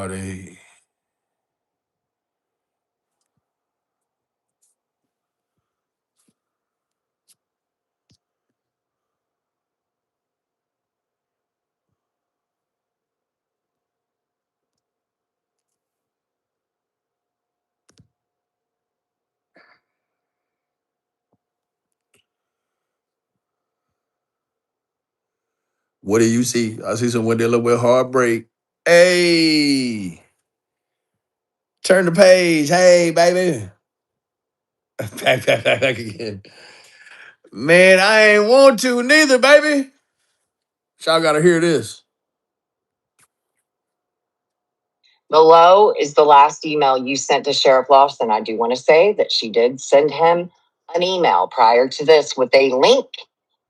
they? What do you see? I see someone dealing with heartbreak. Hey, turn the page. Hey, baby. Back again. Man, I ain't want to neither, baby. Y'all gotta hear this. Below is the last email you sent to Sheriff Lawson. I do want to say that she did send him an email prior to this with a link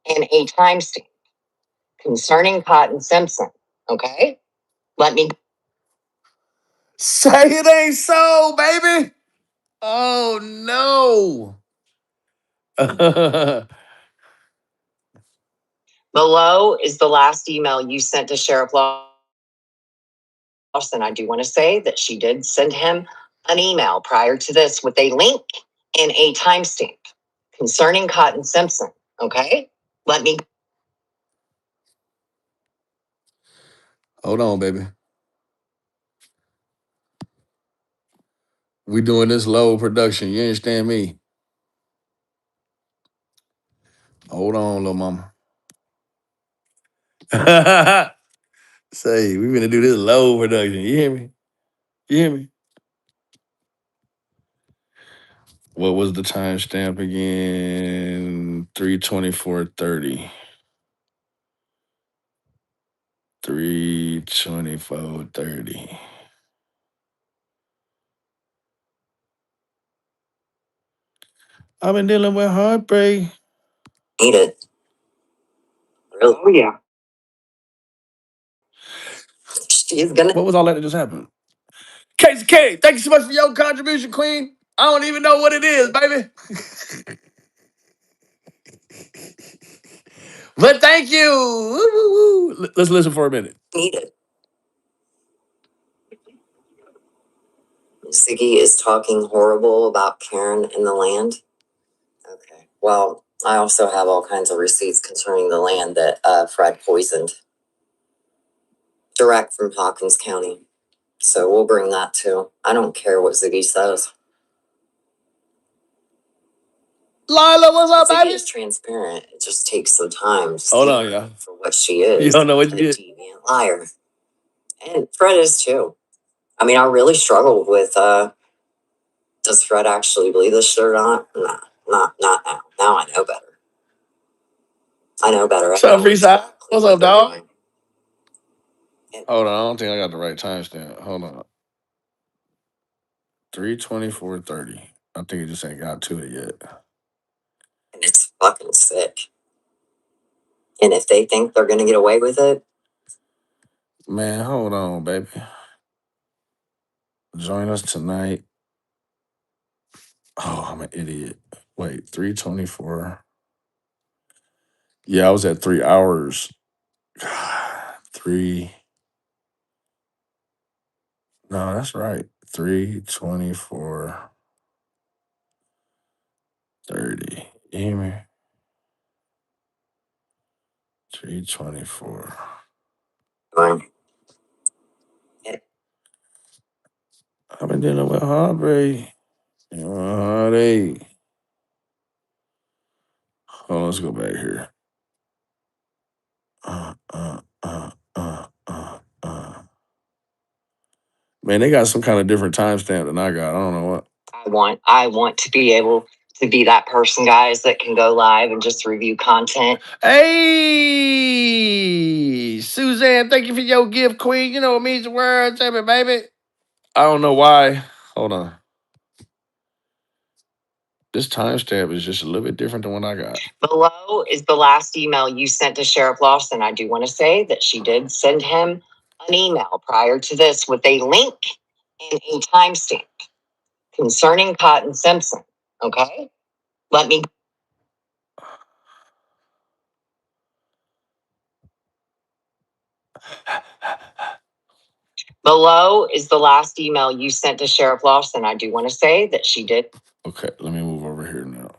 and a timestamp concerning Cotton Simpson. Okay? Let me Say it ain't so, baby. Oh no. Below is the last email you sent to Sheriff Lawson. I do want to say that she did send him an email prior to this with a link and a timestamp concerning Cotton Simpson. Okay? Let me Hold on, baby. We doing this low production. You understand me? Hold on, little mama. Say, we gonna do this low production. You hear me? You hear me? What was the timestamp again? 3:24:30. 3:24:30. I've been dealing with heartbreak. need it. Really? Oh, yeah. She's gonna. What was all that just happened? Casey K, thank you so much for your contribution, Queen. I don't even know what it is, baby. But thank you. Woo, woo, woo. Let's listen for a minute. Need it. Ziggy is talking horrible about Karen and the land. Okay. Well, I also have all kinds of receipts concerning the land that Fred poisoned, direct from Hawkins County. So we'll bring that too. I don't care what Ziggy says. Lila, what's up, Ziggy baby? is transparent. It just takes some time to Hold see on, her y'all. for what she You is. don't know what you A did. deviant liar. And Fred is too. I mean, I really struggled with does Fred actually believe this shit or not? Nah, not now. Now I know better. I know better. What's up, Freeside? What's up, dog? Doing. Hold on, I don't think I got the right timestamp. Hold on. 3:24:30. I think it just ain't got to it yet. And it's fucking sick. And if they think they're gonna get away with it, Man, hold on, baby. Join us tonight. Oh, I'm an idiot. Wait, 3:24. Yeah, I was at 3 hours. God, three. No, that's right. 3:24:30. You hear me? 3:24. going. I've been dealing with heartbreak. Heartache. Oh, let's go back here. Uh, uh, uh, uh, uh. Man, they got some kind of different timestamp than I got. I don't know what. I want to be able to be that person, guys, that can go live and just review content. Hey, Suzanne, thank you for your gift, Queen. You know what means the world to me, baby. I don't know why. Hold on. This timestamp is just a little bit different than what I got. Below is the last email you sent to Sheriff Lawson. I do want to say that she did send him an email prior to this with a link and a timestamp concerning Cotton Simpson. Okay? Let me. Below is the last email you sent to Sheriff Lawson. I do want to say that she did. Okay, let me move over here now.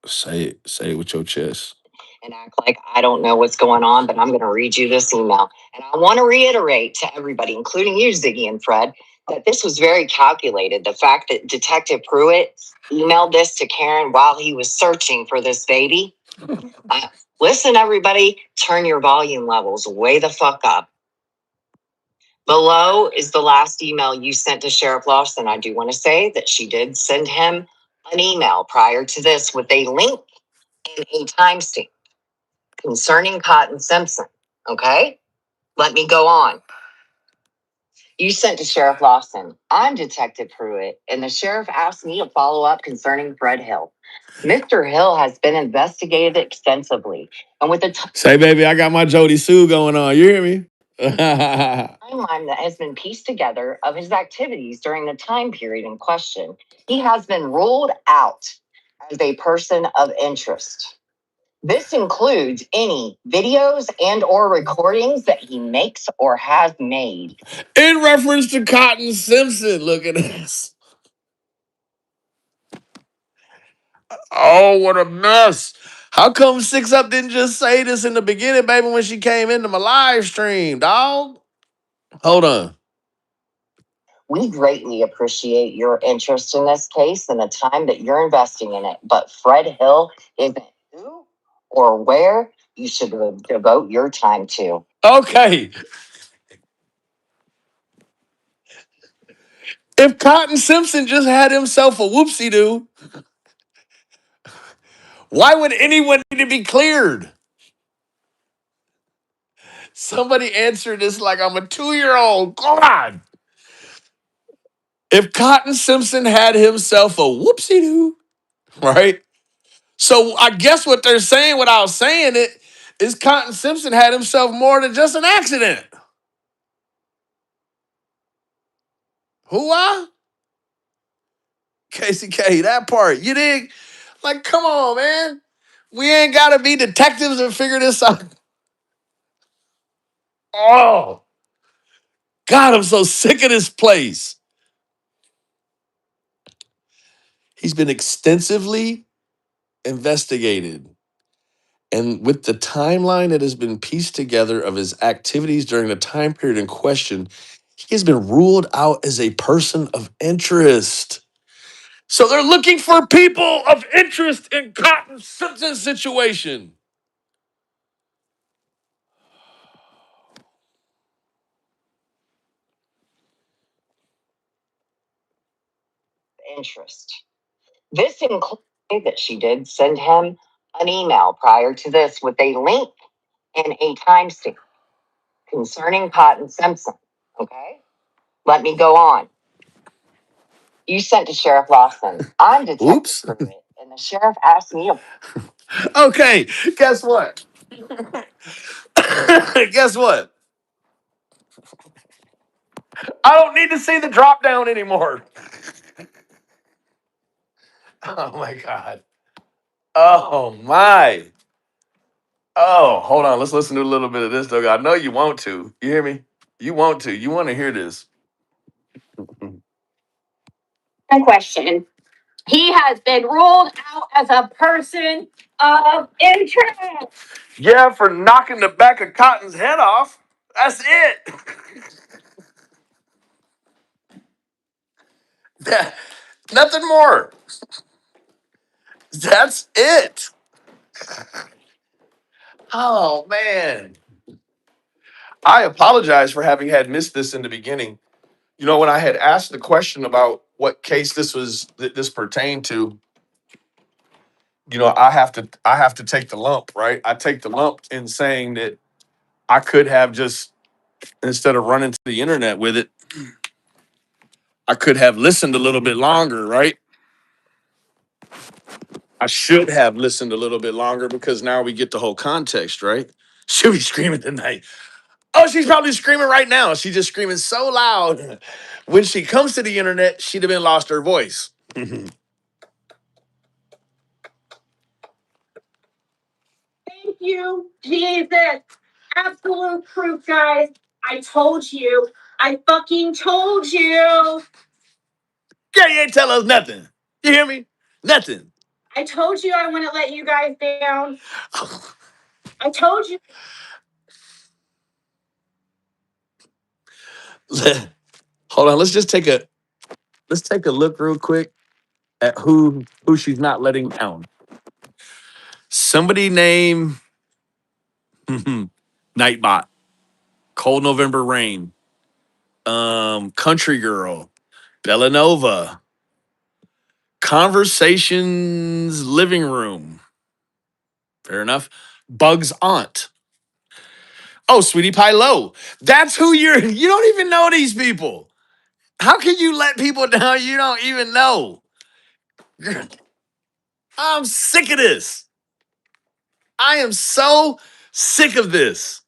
Say it with your chest. And act like I don't know what's going on, but I'm going to read you this email. And I want to reiterate to everybody, including you, Ziggy and Fred, that this was very calculated. The fact that Detective Pruitt emailed this to Karen while he was searching for this baby. Listen, everybody, turn your volume levels way the fuck up. Below is the last email you sent to Sheriff Lawson. I do want to say that she did send him an email prior to this with a link and a timestamp concerning Cotton Simpson. Okay? Let me go on. You sent to Sheriff Lawson. I'm Detective Pruitt, and the sheriff asked me to follow up concerning Fred Hill. Mr. Hill has been investigated extensively, and with the Say, baby, I got my Jody Sue going on. You hear me? timeline that has been pieced together of his activities during the time period in question, he has been ruled out as a person of interest. This includes any videos and or recordings that he makes or has made. In reference to Cotton Simpson, look at this. Oh, what a mess. How come Six Up didn't just say this in the beginning, baby, when she came into my live stream, dog? Hold on. We greatly appreciate your interest in this case and the time that you're investing in it. But Fred Hill isn't who or where you should devote your time to. Okay. If Cotton Simpson just had himself a whoopsie doo, why would anyone need to be cleared? Somebody answer this like I'm a 2-year-old. God. If Cotton Simpson had himself a whoopsie doo, right? So I guess what they're saying without saying it is Cotton Simpson had himself more than just an accident. Who I? KCK, that part. You dig? Like, come on, man. We ain't got to be detectives and figure this out. Oh, God, I'm so sick of this place. He's been extensively investigated. And with the timeline that has been pieced together of his activities during the time period in question, he has been ruled out as a person of interest. So they're looking for people of interest in Cotton Simpson's situation. Interest. This includes that she did send him an email prior to this with a link and a timestamp concerning Cotton Simpson. Okay? Let me go on. You sent to Sheriff Lawson. I'm Detective Oops. Pruitt, and the sheriff asked me to. Okay, guess what? Guess what? I don't need to see the drop down anymore. Oh my God. Oh my. Oh, hold on. Let's listen to a little bit of this, though. I know you want to. You hear me? You want to. You want to hear this. Question. He has been ruled out as a person of interest. Yeah, for knocking the back of Cotton's head off. That's it. Nothing more. That's it. Oh, man. I apologize for having had missed this in the beginning. You know, when I had asked the question about what case this pertained to, you know, I have to take the lump, right? I take the lump in saying that I could have just, instead of running to the internet with it, I could have listened a little bit longer, right? I should have listened a little bit longer because now we get the whole context, right? She'll be screaming tonight. Oh, she's probably screaming right now. She's just screaming so loud. When she comes to the internet, she'd have been lost her voice. you, Jesus. Absolute proof, guys. I told you. I fucking told you. Yeah, you ain't tell us nothing. You hear me? Nothing. I told you I wouldn't let you guys down. I told you. Hold on, let's take a look real quick at who she's not letting down. Somebody named Nightbot, Cold November Rain, Country Girl, Bellanova, Conversations Living Room. Fair enough. Bug's Aunt. Oh, Sweetie Pie Low. That's who you don't even know these people. How can you let people down you don't even know? I'm sick of this. I am so sick of this.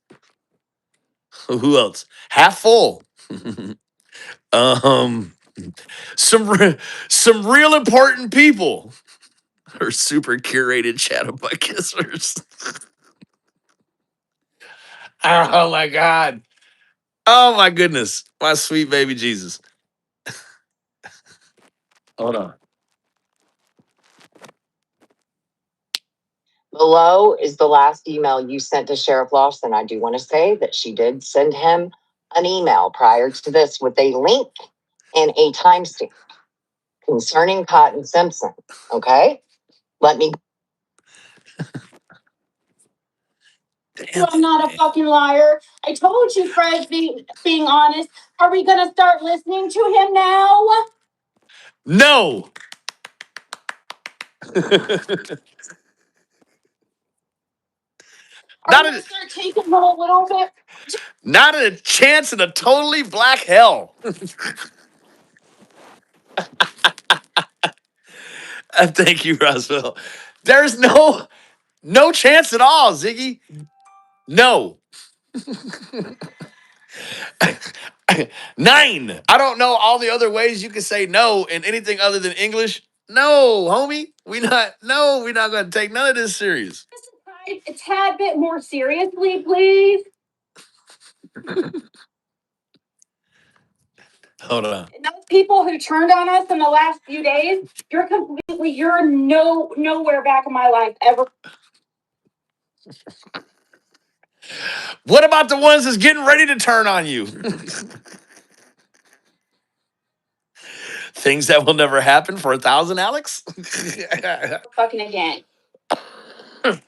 Who else? Half full. um, some real important people. Her super curated chatterbutt kissers. Oh my god. Oh my goodness. My sweet baby Jesus. Hold on. Below is the last email you sent to Sheriff Lawson. I do want to say that she did send him an email prior to this with a link and a timestamp concerning Cotton Simpson. Okay? Let me. I'm not a fucking liar. I told you, Fred, being honest. Are we going to start listening to him now? No. Not a, start taking him a little bit. not a chance in a totally black hell. Thank you, Roswell. There's no chance at all, Ziggy. No. 9. I don't know all the other ways you can say no in anything other than English. No, homie. We're not going to take none of this serious. A tad bit more seriously, please. Hold on. And those people who turned on us in the last few days, you're nowhere back in my life ever. What about the ones that's getting ready to turn on you? Things that will never happen for 1,000, Alex? Fucking again. None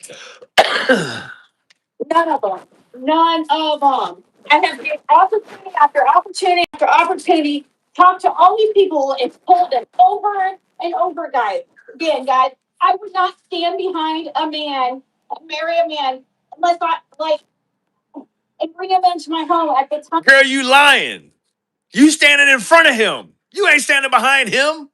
of them. None of them. I have given opportunity after opportunity after opportunity, talk to all these people and told them over and over, guys. Again, guys, I would not stand behind a man, marry a man, unless I and bring him into my home at the time. Girl, you lying. You standing in front of him. You ain't standing behind him.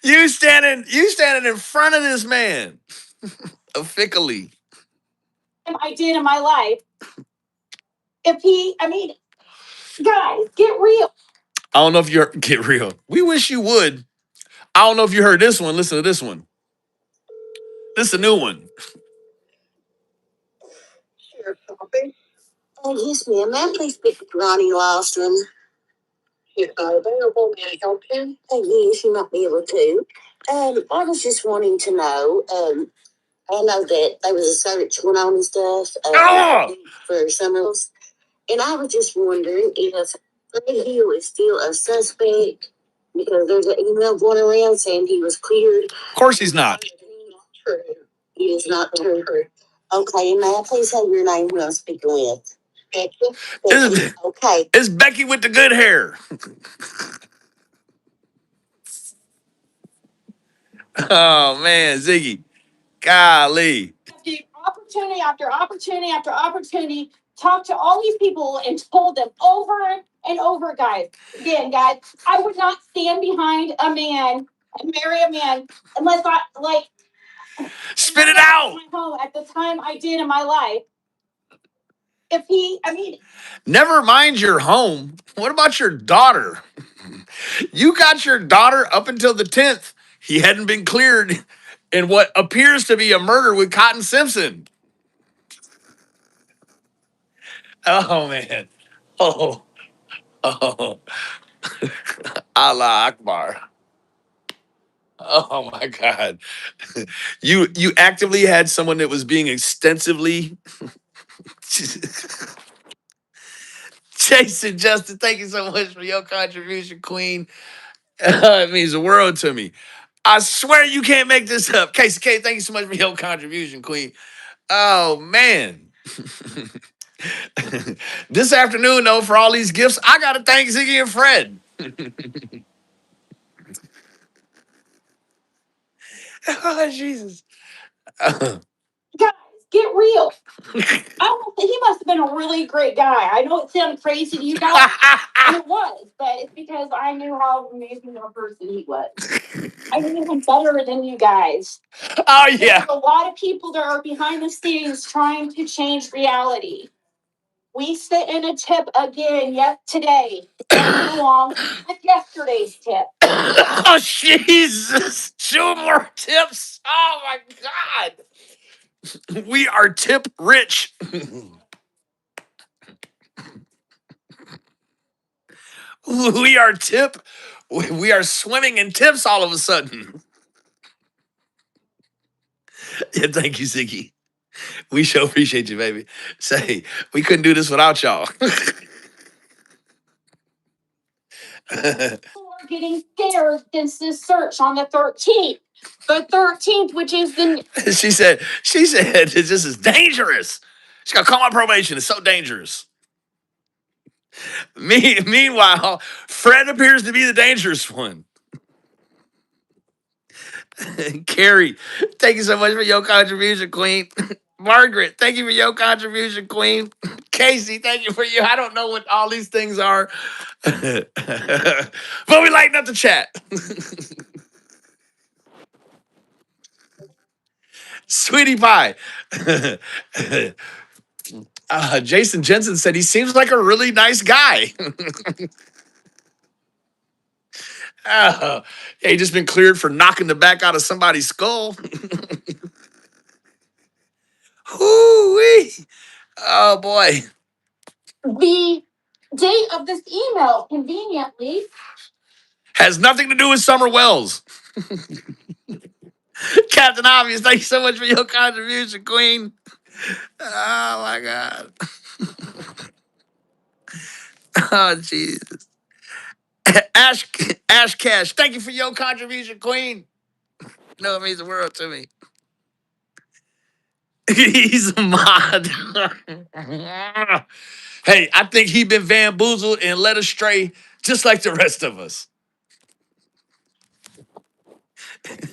you standing in front of this man. Officially. I did in my life. Guys, get real. I don't know if you're get real. We wish you would. I don't know if you heard this one. Listen to this one. This is a new one. Sure, Poppy. Yes, ma'am. May I please speak with Ronnie Lawson? He's not available. May I help him? Yes, you might be able to. I was just wanting to know, I know that there was a search going on and stuff for Summerl's, and I was just wondering if Fred Hill is still a suspect because there's an email going around saying he was cleared. Of course he's not. True. It is not true. Okay, and may I please have your name who I'm speaking with? Becky. Okay. It's Becky with the good hair. Oh man, Ziggy. Golly. Opportunity after opportunity after opportunity, talk to all these people and told them over and over, guys. Again, guys, I would not stand behind a man and marry a man unless spit it out. My home at the time I did in my life. Never mind your home. What about your daughter? You got your daughter up until the 10th. He hadn't been cleared in what appears to be a murder with Cotton Simpson. Oh man. Oh, oh. Allah Akbar. Oh my God. You actively had someone that was being extensively Jason Justin, thank you so much for your contribution, Queen. It means the world to me. I swear you can't make this up. Casey K, thank you so much for your contribution, Queen. Oh man. This afternoon, though, for all these gifts, I gotta thank Ziggy and Fred. Oh, Jesus. Guys, get real. I don't think he must have been a really great guy. I know it sounds crazy to you guys, and it was, but it's because I knew how amazing of a person he was. I knew him better than you guys. Oh, yeah. There's a lot of people that are behind the scenes trying to change reality. We sent in a tip again yet today. Along with yesterday's tip. Oh, Jesus. 2 more tips. Oh, my God. We are tip rich. We are tip. We are swimming in tips all of a sudden. Yeah, thank you, Ziggy. We sure appreciate you, baby. Say, we couldn't do this without y'all. People are getting scared since this search on the 13th. The 13th, which is the she said, this is dangerous. She got to call my probation. It's so dangerous. Meanwhile, Fred appears to be the dangerous one. Carrie, thank you so much for your contribution, Queen. Margaret, thank you for your contribution, Queen. Casey, thank you for you. I don't know what all these things are, but we lighten up the chat. Sweetie Pie. Jason Jensen said he seems like a really nice guy. Yeah, he just been cleared for knocking the back out of somebody's skull. Hoo-wee. Oh boy. the date of this email, conveniently. Has nothing to do with Summer Wells. Captain Obvious, thank you so much for your contribution, Queen. Oh my God. Oh Jesus. Ash Cash, thank you for your contribution, Queen. No, it means the world to me. He's a mod. Hey, I think he been bamboozled and led astray just like the rest of us.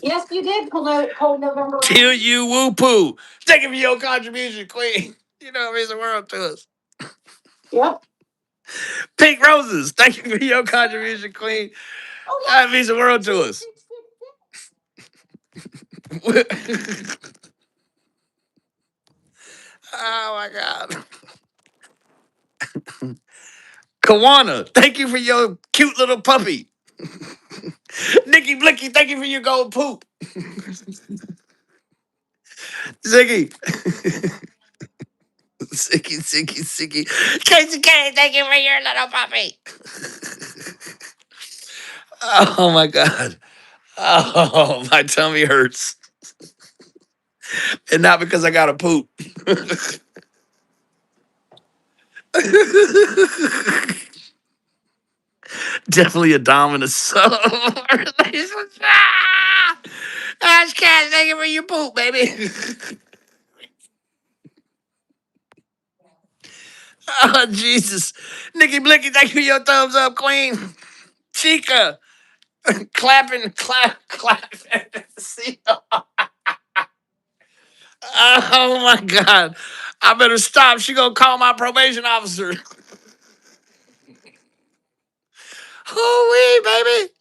Yes, you did, Cold November. Till you woo poo. Thank you for your contribution, Queen. You know it means the world to us. Yep. Pink Roses, thank you for your contribution, Queen. Oh, yeah. That means the world to us. Oh my God. Kawana, thank you for your cute little puppy. Nikki Blicky, thank you for your gold poop. Ziggy. Ziggy. Casey K, thank you for your little puppy. Oh my God. Oh, my tummy hurts. And not because I got to poop. Definitely a dominus. Ash Cat, thank you for your poop, baby. Oh, Jesus. Nikki Blicky, thank you for your thumbs up, Queen. Chica, clapping. See? Oh, my God. I better stop. She gonna call my probation officer. Hoo-wee, baby.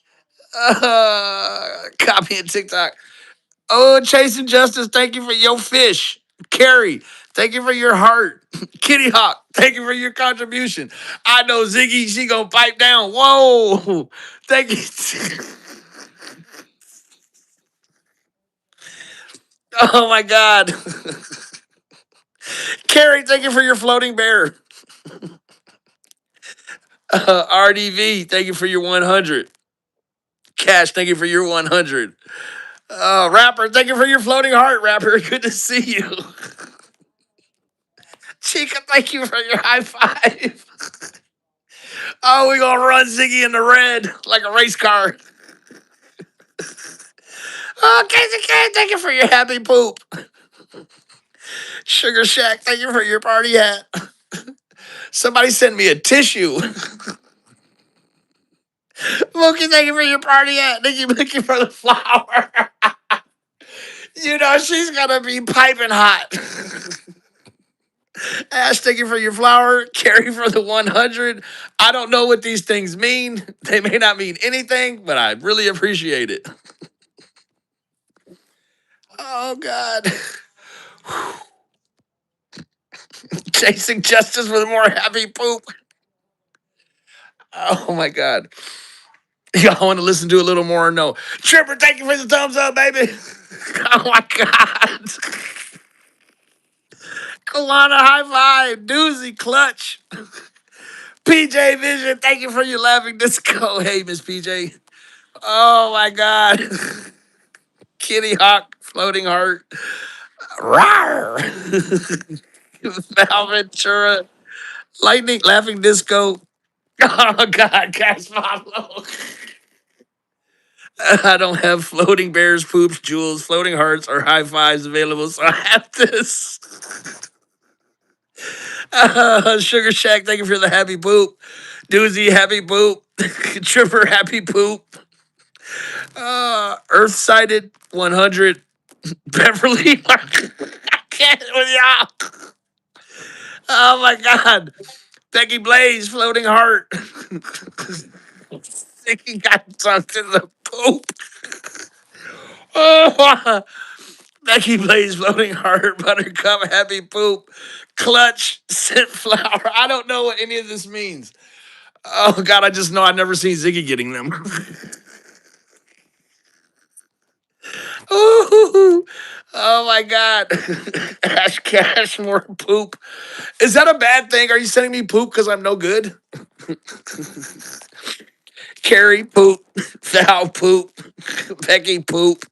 Copy and TikTok. Oh, Chasing Justice, thank you for your fish. Carrie, thank you for your heart. Kitty Hawk, thank you for your contribution. I know Ziggy, she gonna pipe down. Whoa, thank you. Oh my God. Carrie, thank you for your floating bear. RDV, thank you for your 100. Cash, thank you for your 100. Rapper, thank you for your floating heart, Rapper. Good to see you. Chica, thank you for your high five. Oh, we gonna run Ziggy in the red like a race car. Oh, Casey K, thank you for your happy poop. Sugar Shack, thank you for your party hat. Somebody sent me a tissue. Mookie, thank you for your party hat. Thank you for the flower. You know, she's gonna be piping hot. Ash, thank you for your flower. Carrie for the 100. I don't know what these things mean. They may not mean anything, but I really appreciate it. Oh, God. Chasing justice with more happy poop. Oh, my God. Y'all want to listen to a little more or no? Tripper, thank you for the thumbs up, baby. Oh, my God. Kalana, high five. Doozy, clutch. PJ Vision, thank you for your laughing disco. Hey, Miss PJ. Oh, my God. Kitty Hawk, floating heart. Rawr. Valventura, lightning, laughing disco. Oh God, Cash Pablo. I don't have floating bears, poops, jewels, floating hearts, or high fives available, so I have this. Sugar Shack, thank you for the happy poop. Doozy, happy poop. Tripper, happy poop. Earth sighted, 100. Beverly, I can't with y'all. Oh my God. Becky Blaze, floating heart. He got sucked in the poop. Oh, Becky Blaze, floating heart. Buttercup, happy poop. Clutch, scent flower. I don't know what any of this means. Oh God, I just know I've never seen Ziggy getting them. Ooh, oh my God. Ash Cash, more poop. Is that a bad thing? Are you sending me poop because I'm no good? Carrie poop. Val poop. Becky poop.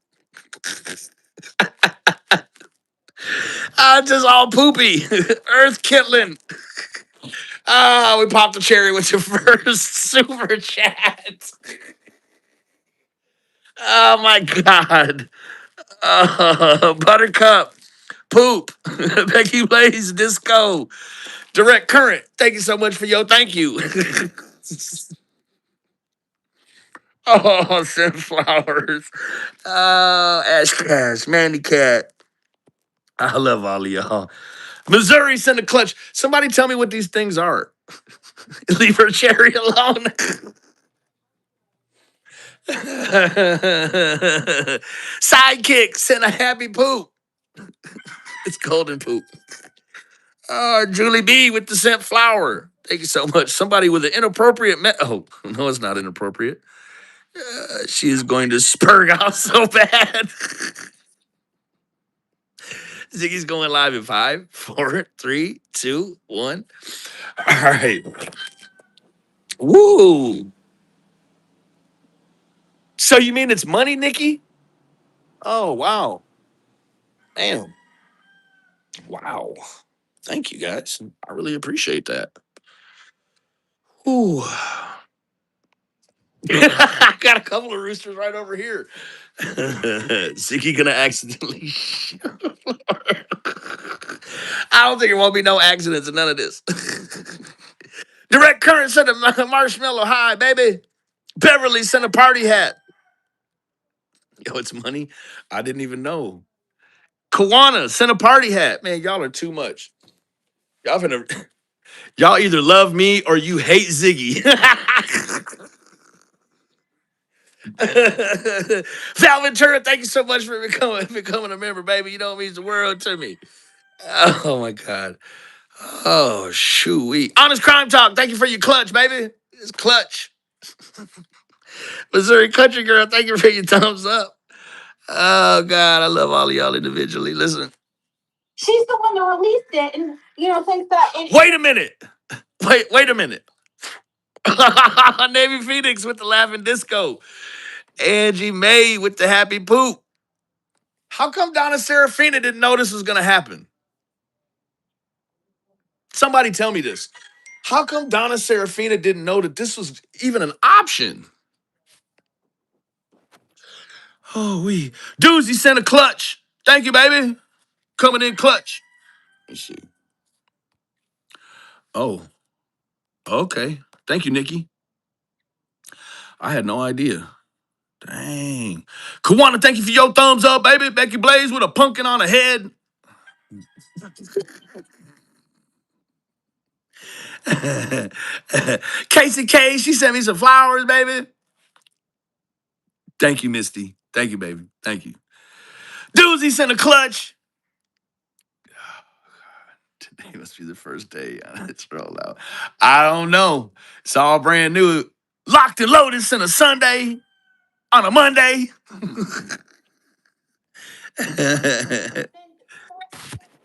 Just all poopy. Earth Kitlin. We popped the cherry with your first super chat. Oh my God. Buttercup. Poop. Becky Blaze Disco. Direct Current. Thank you so much for your thank you. Oh, Sunflowers. Ash Cash. Mandy Cat. I love all of y'all. Missouri sent a clutch. Somebody tell me what these things are. Leave her cherry alone. Sidekick sent a happy poop. It's golden poop. Julie B with the scent flower. Thank you so much. Somebody with an inappropriate oh, no, it's not inappropriate. She is going to spurg out so bad. Ziggy's going live in 5, 4, 3, 2, 1. All right. Woo. So you mean it's money, Nikki? Oh, wow. Damn. Wow. Thank you guys. I really appreciate that. Ooh. I got a couple of roosters right over here. Ziggy gonna accidentally. I don't think there won't be no accidents in none of this. Direct Current sent a marshmallow high, baby. Beverly sent a party hat. Yo, it's money. I didn't even know. Kawana sent a party hat. Man, y'all are too much. Y'all finna, y'all either love me or you hate Ziggy. Val Ventura, thank you so much for becoming a member, baby. You know it means the world to me. Oh my God. Oh shoo. Honest Crime Talk, thank you for your clutch, baby. It's clutch. Missouri Country Girl, thank you for your thumbs up. Oh God, I love all of y'all individually. Listen. She's the one that released it, and thinks that. Wait a minute. Wait a minute. Navy Phoenix with the laughing disco. Angie Mae with the happy poop. How come Donna Serafina didn't know this was gonna happen? Somebody tell me this. How come Donna Serafina didn't know that this was even an option? Oh, Doozy sent a clutch. Thank you, baby. Coming in clutch. Let's see. Oh, okay. Thank you, Nikki. I had no idea. Dang. Kawana, thank you for your thumbs up, baby. Becky Blaze with a pumpkin on her head. Casey K, she sent me some flowers, baby. Thank you, Misty. Thank you, baby. Thank you. Doozy sent a clutch. Today must be the first day. It's roll out. I don't know. It's all brand new. Locked and loaded sent a Sunday on a Monday. From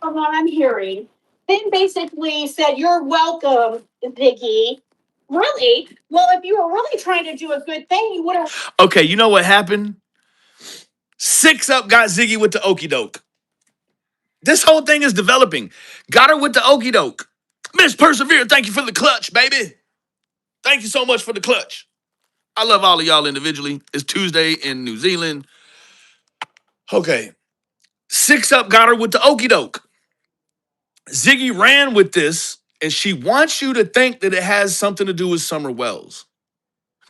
what I'm hearing, then basically said, "You're welcome, Ziggy." Really? Well, if you were really trying to do a good thing, you would have. Okay, you know what happened? 6 Up got Ziggy with the okey doke. This whole thing is developing. Got her with the okey doke. Miss Persevere, thank you for the clutch, baby. Thank you so much for the clutch. I love all of y'all individually. It's Tuesday in New Zealand. Okay. 6 Up got her with the okey doke. Ziggy ran with this, and she wants you to think that it has something to do with Summer Wells.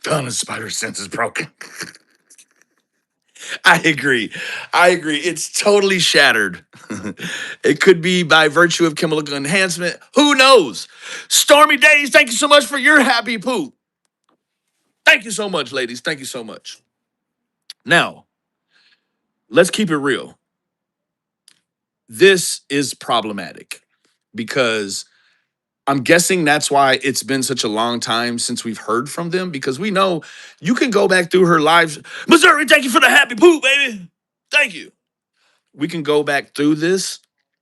Donna's spider sense is broken. I agree. It's totally shattered. It could be by virtue of chemical enhancement. Who knows? Stormy Days, thank you so much for your happy poop. Thank you so much, ladies. Thank you so much. Now, let's keep it real. This is problematic because I'm guessing that's why it's been such a long time since we've heard from them, because we know you can go back through her lives. Missouri, thank you for the happy poop, baby. Thank you. We can go back through this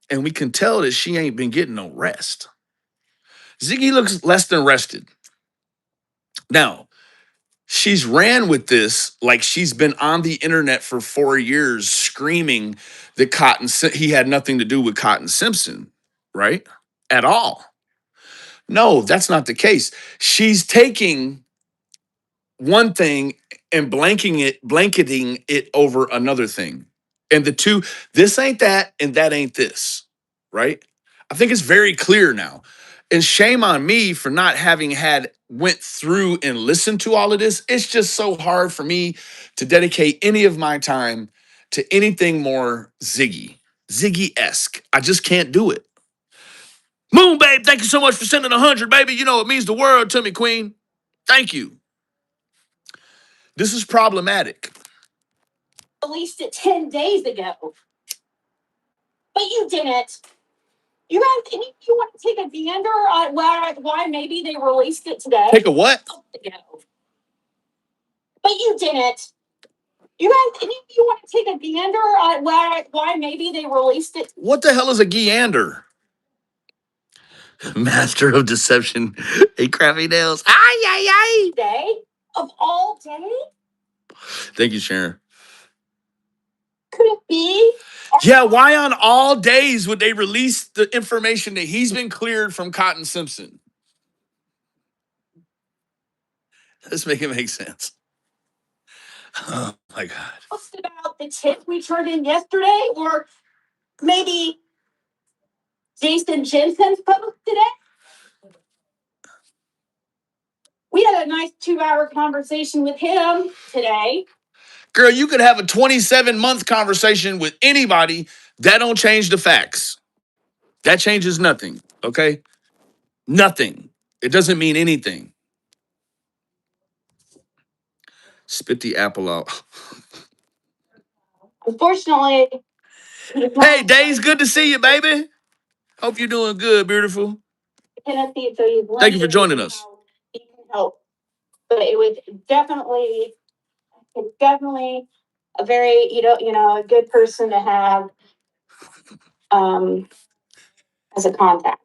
and we can tell that she ain't been getting no rest. Ziggy looks less than rested. Now, she's ran with this like she's been on the internet for 4 years screaming that he had nothing to do with Cotton Simpson, right? At all. No, that's not the case. She's taking one thing and blanketing it over another thing. And the two, this ain't that and that ain't this, right? I think it's very clear now. And shame on me for not having went through and listened to all of this. It's just so hard for me to dedicate any of my time to anything more Ziggy-esque. I just can't do it. Moon Babe, thank you so much for sending 100, baby. You know it means the world to me, Queen. Thank you. This is problematic. Released it 10 days ago. But you didn't. You guys, any of you want to take a gander on why maybe they released it today? Take a what? Ago. But you didn't. You guys, any of you want to take a gander on why maybe they released it? What the hell is a geander? Master of Deception. Hey, crappy nails. Ay, ay, ay. Day of all day? Thank you, Sharon. Could it be? Yeah, why on all days would they release the information that he's been cleared from Cotton Simpson? Let's make it make sense. Oh, my God. Post about the tip we turned in yesterday, or maybe Jason Jensen's post today? We had a nice 2-hour conversation with him today. Girl, you could have a 27-month conversation with anybody. That don't change the facts. That changes nothing, okay? Nothing. It doesn't mean anything. Spit the apple out. Unfortunately, Hey, Days, good to see you, baby. Hope you're doing good, beautiful. Tennessee, so he's Thank you for joining us. He can help, but it's definitely a very, a good person to have, as a contact.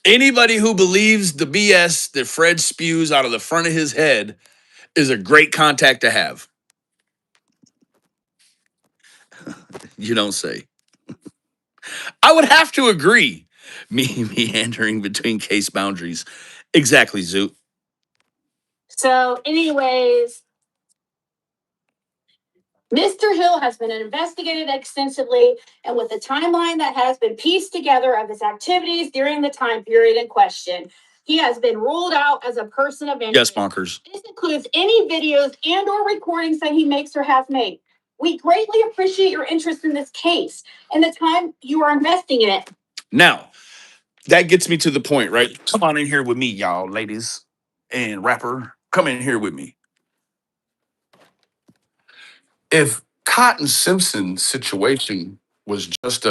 Anybody who believes the BS that Fred spews out of the front of his head is a great contact to have. You don't say. I would have to agree. Meandering between case boundaries. Exactly, Zoot. So, anyways, Mr. Hill has been investigated extensively, and with the timeline that has been pieced together of his activities during the time period in question, he has been ruled out as a person of interest. Yes, bonkers. This includes any videos and or recordings that he makes or has made. We greatly appreciate your interest in this case and the time you are investing in it. Now, that gets me to the point, right? Come on in here with me, y'all, ladies and rapper. Come in here with me. If Cotton Simpson's situation was just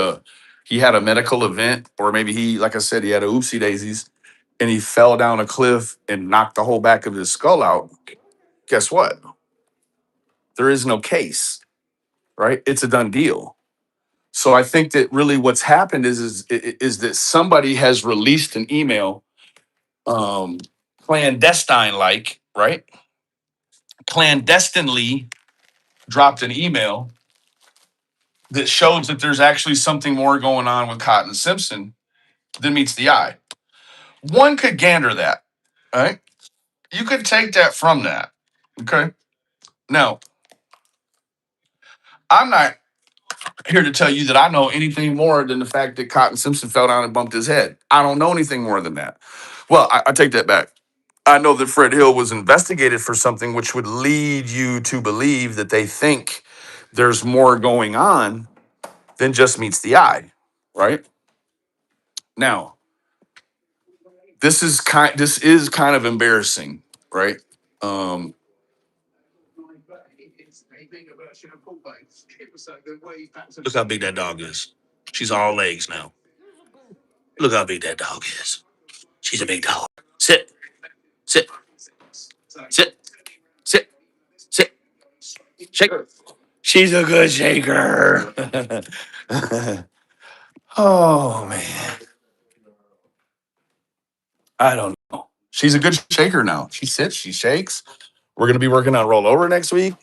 he had a medical event, or maybe he, like I said, he had a oopsie daisies and he fell down a cliff and knocked the whole back of his skull out, guess what? There is no case, right? It's a done deal. So I think that really what's happened is that somebody has released an email, clandestine like, right? Clandestinely dropped an email that shows that there's actually something more going on with Cotton Simpson than meets the eye. One could gander that, right? You could take that from that. Okay. Now, I'm not here to tell you that I know anything more than the fact that Cotton Simpson fell down and bumped his head. I don't know anything more than that. Well, I take that back. I know that Fred Hill was investigated for something which would lead you to believe that they think there's more going on than just meets the eye, right? Now, this is kind of embarrassing, right? Um, Look how big that dog is. She's all legs now. Look how big that dog is. She's a big dog. Sit, sit, sit, sit, sit. Shake. She's a good shaker. Oh man, I don't know. She's a good shaker now. She sits, she shakes. We're gonna be working on rollover next week.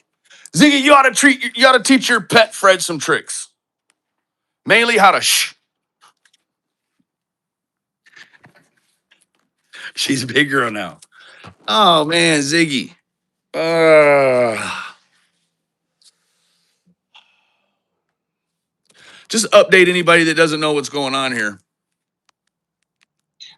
Ziggy, you ought to teach your pet Fred some tricks. Mainly how to shh. She's a big girl now. Oh man, Ziggy. Just update anybody that doesn't know what's going on here.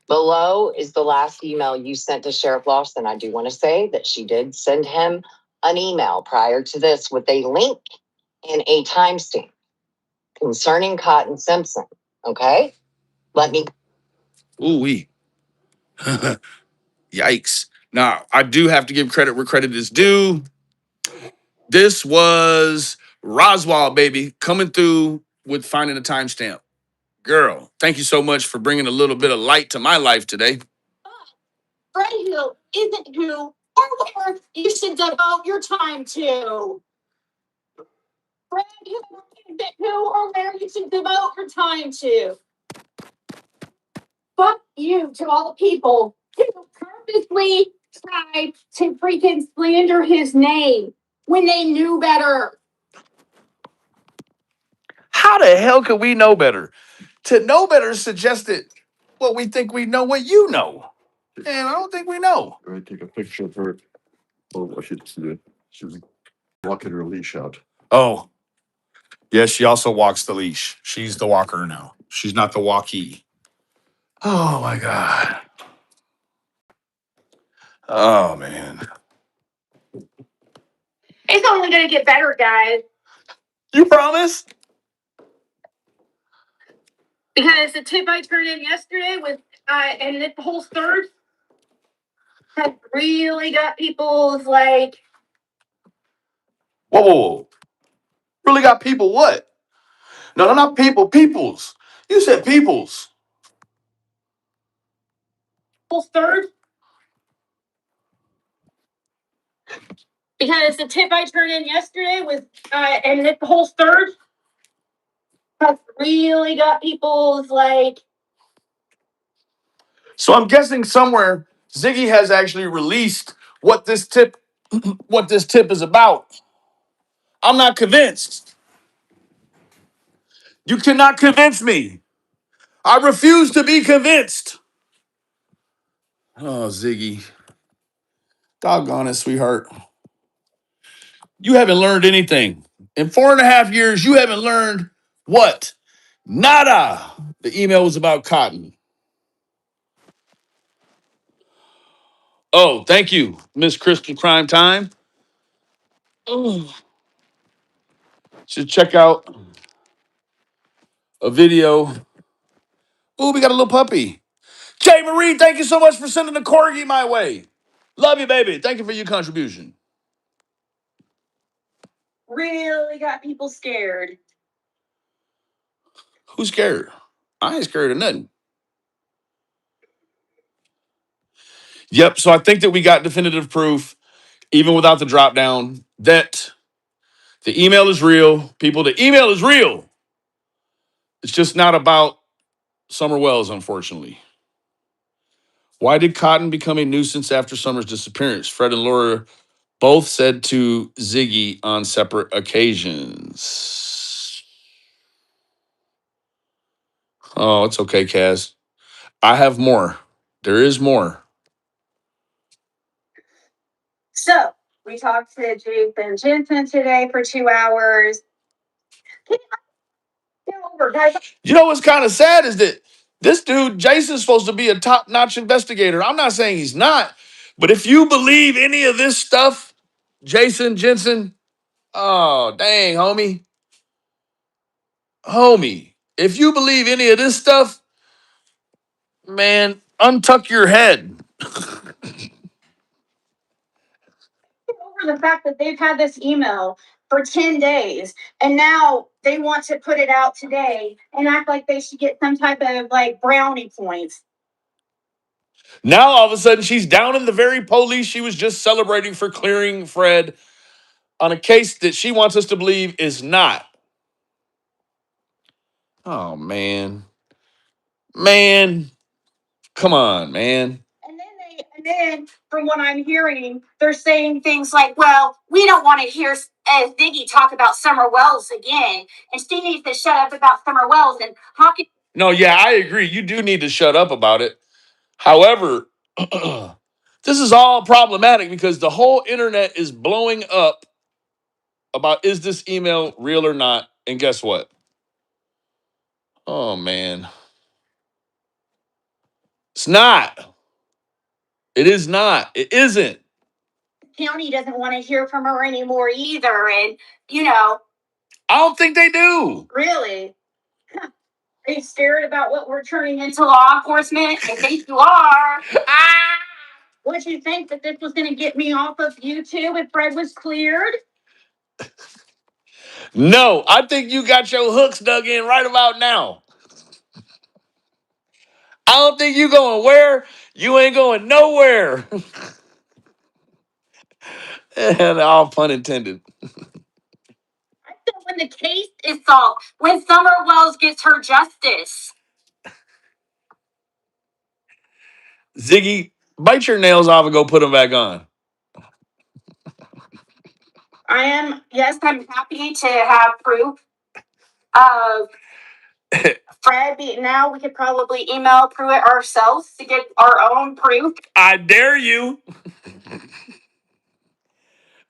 Below is the last email you sent to Sheriff Lawson. I do want to say that she did send him an email prior to this with a link and a timestamp concerning Cotton Simpson. Okay? Let me. Ooh wee. Yikes. Now, I do have to give credit where credit is due. This was Roswell, baby, coming through with finding a timestamp. Girl, thank you so much for bringing a little bit of light to my life today. Fred Hill isn't who or where you should devote your time to. Fred Hill isn't who or where you should devote your time to. Fuck you to all the people who purposely tried to freaking slander his name when they knew better. How the hell could we know better? To know better suggested what we think we know what you know. And I don't think we know. I'm gonna take a picture of her. Oh, she was walking her leash out. Oh, yes, she also walks the leash. She's the walker now. She's not the walkie. Oh my God. Oh man. It's only gonna get better, guys. You promise? Because the tip I turned in yesterday with and the whole third had really got people's like Whoa. Really got people what? No, not people, peoples. You said peoples. whole third. Because the tip I turned in yesterday was, and this whole surge has really got people's like. So I'm guessing somewhere Ziggy has actually released what this tip is about. I'm not convinced. You cannot convince me. I refuse to be convinced. Oh, Ziggy. Doggone it, sweetheart. You haven't learned anything. In 4.5 years, you haven't learned what? Nada. The email was about cotton. Oh, thank you, Miss Crystal Crime Time. Oh, should check out a video. Oh, we got a little puppy. Kay Marie, thank you so much for sending the corgi my way. Love you, baby. Thank you for your contribution. Really got people scared. Who's scared? I ain't scared of nothing. Yep. So I think that we got definitive proof, even without the drop down, that the email is real. People, the email is real. It's just not about Summer Wells, unfortunately. Why did Cotton become a nuisance after Summer's disappearance? Fred and Laura both said to Ziggy on separate occasions. Oh, it's okay, Kaz. I have more. There is more. So we talked to Jake and Jensen today for 2 hours. Get over, guys. You know what's kind of sad is that this dude, Jason's supposed to be a top-notch investigator. I'm not saying he's not, but if you believe any of this stuff, Jason, Jensen, oh, dang, homie. Homie, if you believe any of this stuff, man, untuck your head. Over the fact that they've had this email for 10 days and now they want to put it out today and act like they should get some type of like brownie points. Now, all of a sudden, she's down in the very police she was just celebrating for clearing Fred on a case that she wants us to believe is not. Oh, man. Man, come on, man. And then from what I'm hearing, they're saying things like, well, we don't want to hear Ziggy talk about Summer Wells again. And she needs to shut up about Summer Wells and hockey. No, yeah, I agree. You do need to shut up about it. However, this is all problematic because the whole internet is blowing up about is this email real or not? And guess what? Oh, man. It's not. It is not. It isn't. County doesn't want to hear from her anymore either. And, you know, I don't think they do. really? Are you scared about what we're turning into law enforcement? I think you are. Would you think that this was going to get me off of YouTube if Fred was cleared? No, I think you got your hooks dug in right about now. I don't think you going where? You ain't going nowhere. And all pun intended. I said when the case is solved, when Summer Wells gets her justice. Ziggy, bite your nails off and go put them back on. Yes, I'm happy to have proof of Fred. Now we could probably email Pruitt ourselves to get our own proof. I dare you.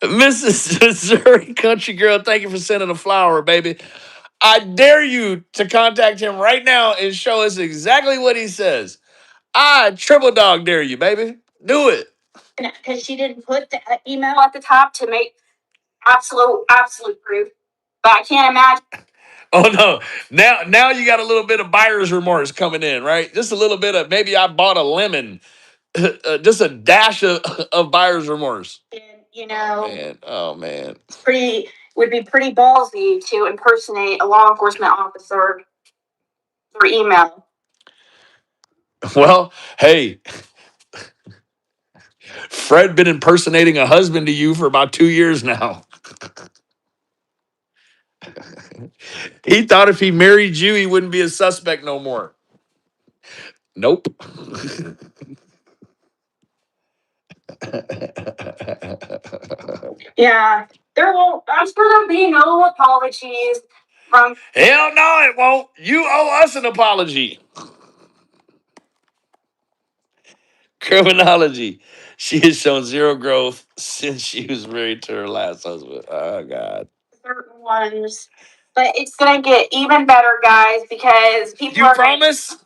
Mrs. Missouri Country Girl, thank you for sending a flower, baby. I dare you to contact him right now and show us exactly what he says. I triple dog dare you, baby. Do it. Because she didn't put the email at the top to make absolute proof. But I can't imagine. Oh no. Now you got a little bit of buyer's remorse coming in, right? Just a little bit of maybe I bought a lemon. Just a dash of buyer's remorse. And, you know, Man, oh man. Would be pretty ballsy to impersonate a law enforcement officer through email. Well, hey. Fred been impersonating a husband to you for about 2 years now. He thought if he married you, he wouldn't be a suspect no more. Nope. Yeah, there won't. I'm sure there'll be no apologies from. Hell no, it won't. You owe us an apology. Criminology. She has shown zero growth since she was married to her last husband. Oh, God. Certain ones, but it's gonna get even better, guys, because people You are. promise?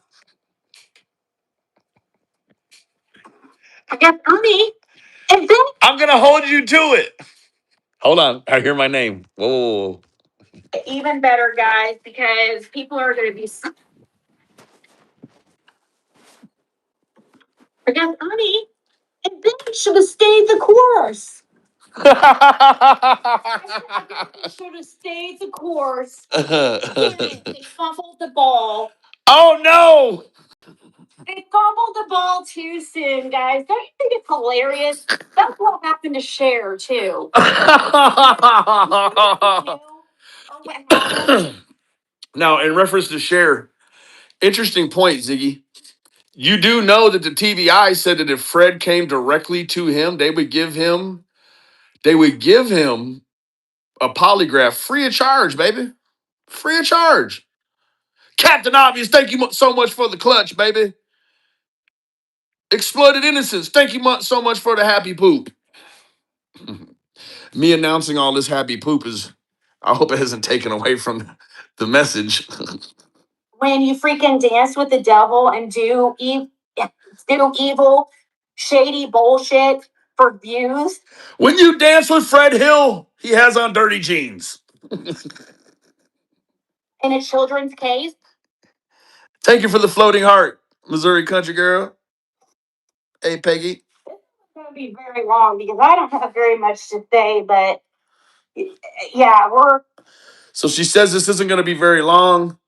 I guess Ernie, and then I'm going to hold you to it. Hold on. I hear my name. Whoa, whoa, whoa. even better, guys, because people are gonna be. I guess Ernie, and then should have stayed the course. Should have stayed the course. They fumbled the ball. Oh, no. They fumbled the ball too soon, guys. Don't you think it's hilarious? That's what happened to Cher too. Now, in reference to Cher, interesting point, Ziggy. You do know that the TBI said that if Fred came directly to him, they would give him a polygraph free of charge, baby. Free of charge. Captain Obvious, thank you so much for the clutch, baby. Exploited Innocence, thank you so much for the happy poop. Me announcing all this happy poop is, I hope it hasn't taken away from the message. When you freaking dance with the devil and do evil, shady bullshit for views. When you dance with Fred Hill, he has on dirty jeans. In a children's case. Thank you for the floating heart, Missouri country girl. Hey, Peggy. It's going to be very long because I don't have very much to say, but yeah, we're. So she says this isn't going to be very long,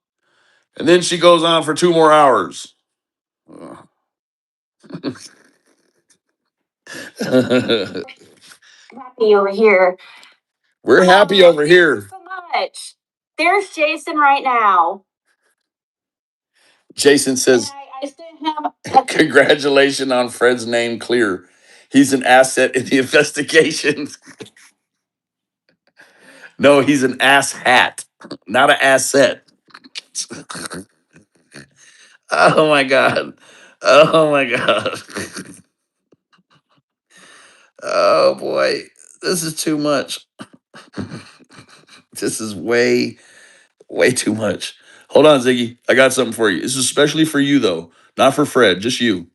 and then she goes on for 2 more hours. Happy over here. We're happy over here. Thank you so much. There's Jason right now. Jason says, I sent him congratulations on Fred's name clear. He's an asset in the investigation. No, he's an ass hat, not an asset. Oh my God. Oh my God. Oh boy. This is too much. This is way too much. Hold on, Ziggy. I got something for you. This is especially for you, though. Not for Fred, just you.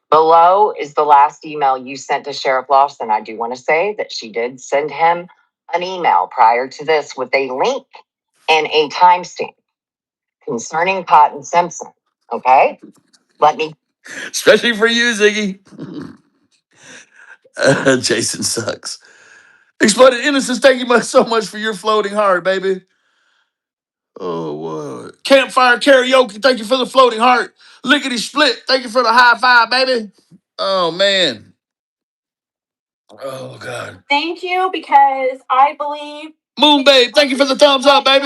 Below is the last email you sent to Sheriff Lawson. I do want to say that she did send him an email prior to this with a link and a timestamp concerning Cotton Simpson. Okay? Let me. Especially for you, Ziggy. Jason sucks. Exploded Innocence, thank you so much for your floating heart, baby. Oh, what? Campfire Karaoke, thank you for the floating heart. Lickety Split, thank you for the high five, baby. Oh, man. Oh, God. thank you because I believe Moon Babe, thank you for the thumbs up, baby.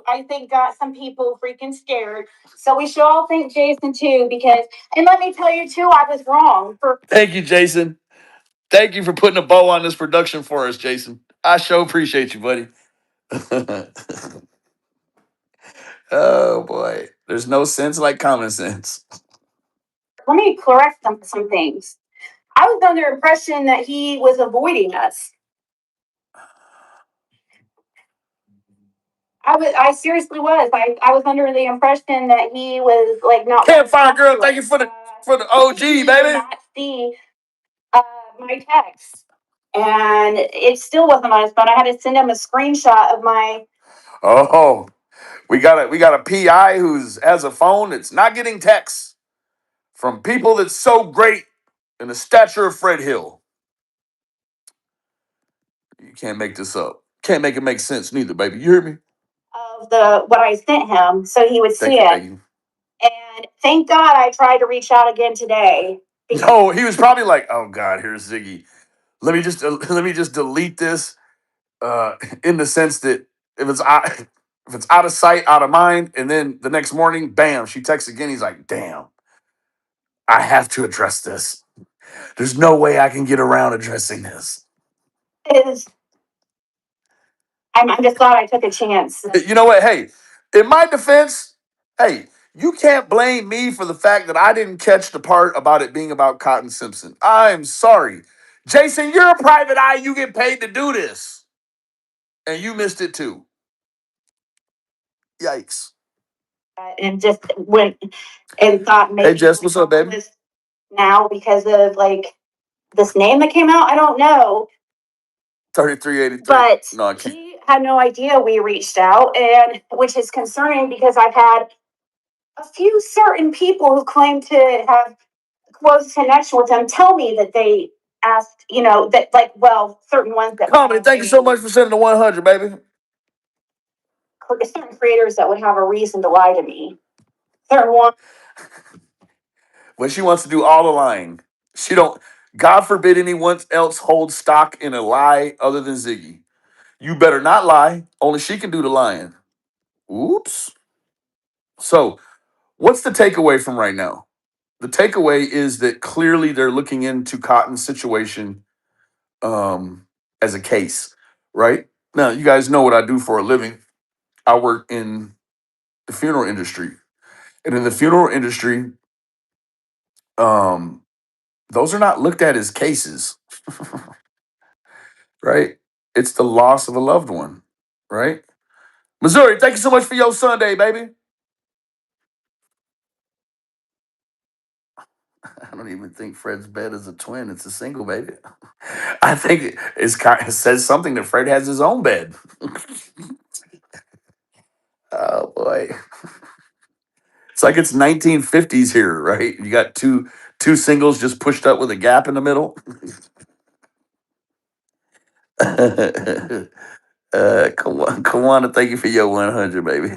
I think got some people freaking scared. So we should all thank Jason too because, and let me tell you too, I was wrong for. Thank you, Jason. Thank you for putting a bow on this production for us, Jason. I sure appreciate you, buddy. Oh, boy. There's no sense like common sense. Let me correct some things. I was under the impression that he was avoiding us. I seriously was. I was under the impression that he was like not. Campfire Girl, thank you for the OG, He did baby. not see my text, and it still wasn't on his phone. I had to send him a screenshot of my. Oh, we got a PI who's has a phone that's not getting texts from people that's so great in the stature of Fred Hill. You can't make this up. Can't make it make sense neither, baby. You hear me? Of the what I sent him, so he would see it. Thank you. And thank God I tried to reach out again today. No, he was probably like, "Oh God, here's Ziggy. Let me just delete this." In the sense that if it's out of sight, out of mind, and then the next morning, bam, she texts again. He's like, "Damn, I have to address this. There's no way I can get around addressing this." Is I'm just glad I took a chance. You know what? Hey, in my defense, hey, you can't blame me for the fact that I didn't catch the part about it being about Cotton Simpson. I'm sorry. Jason, you're a private eye. You get paid to do this. And you missed it too. Yikes. And just went and thought maybe Hey, Jess, what's up, baby? now because of like this name that came out. I don't know. 3383. But No, I can't. he had no idea we reached out, and which is concerning because I've had a few certain people who claim to have close connection with him tell me that they asked, that like, well, certain ones that Comedy, thank you so much for sending the 100, baby. certain creators that would have a reason to lie to me. Certain ones. When she wants to do all the lying, she don't. God forbid anyone else holds stock in a lie other than Ziggy. You better not lie. Only she can do the lying. Oops. So, what's the takeaway from right now? The takeaway is that clearly they're looking into Cotton's situation as a case, right? Now, you guys know what I do for a living. I work in the funeral industry. And in the funeral industry, um, those are not looked at as cases, right? It's the loss of a loved one, right? Missouri, thank you so much for your Sunday, baby. I don't even think Fred's bed is a twin. It's a single, baby. I think it says something that Fred has his own bed. Oh, boy. It's like it's 1950s here, right? You got two singles just pushed up with a gap in the middle. Kawana, thank you for your 100, baby.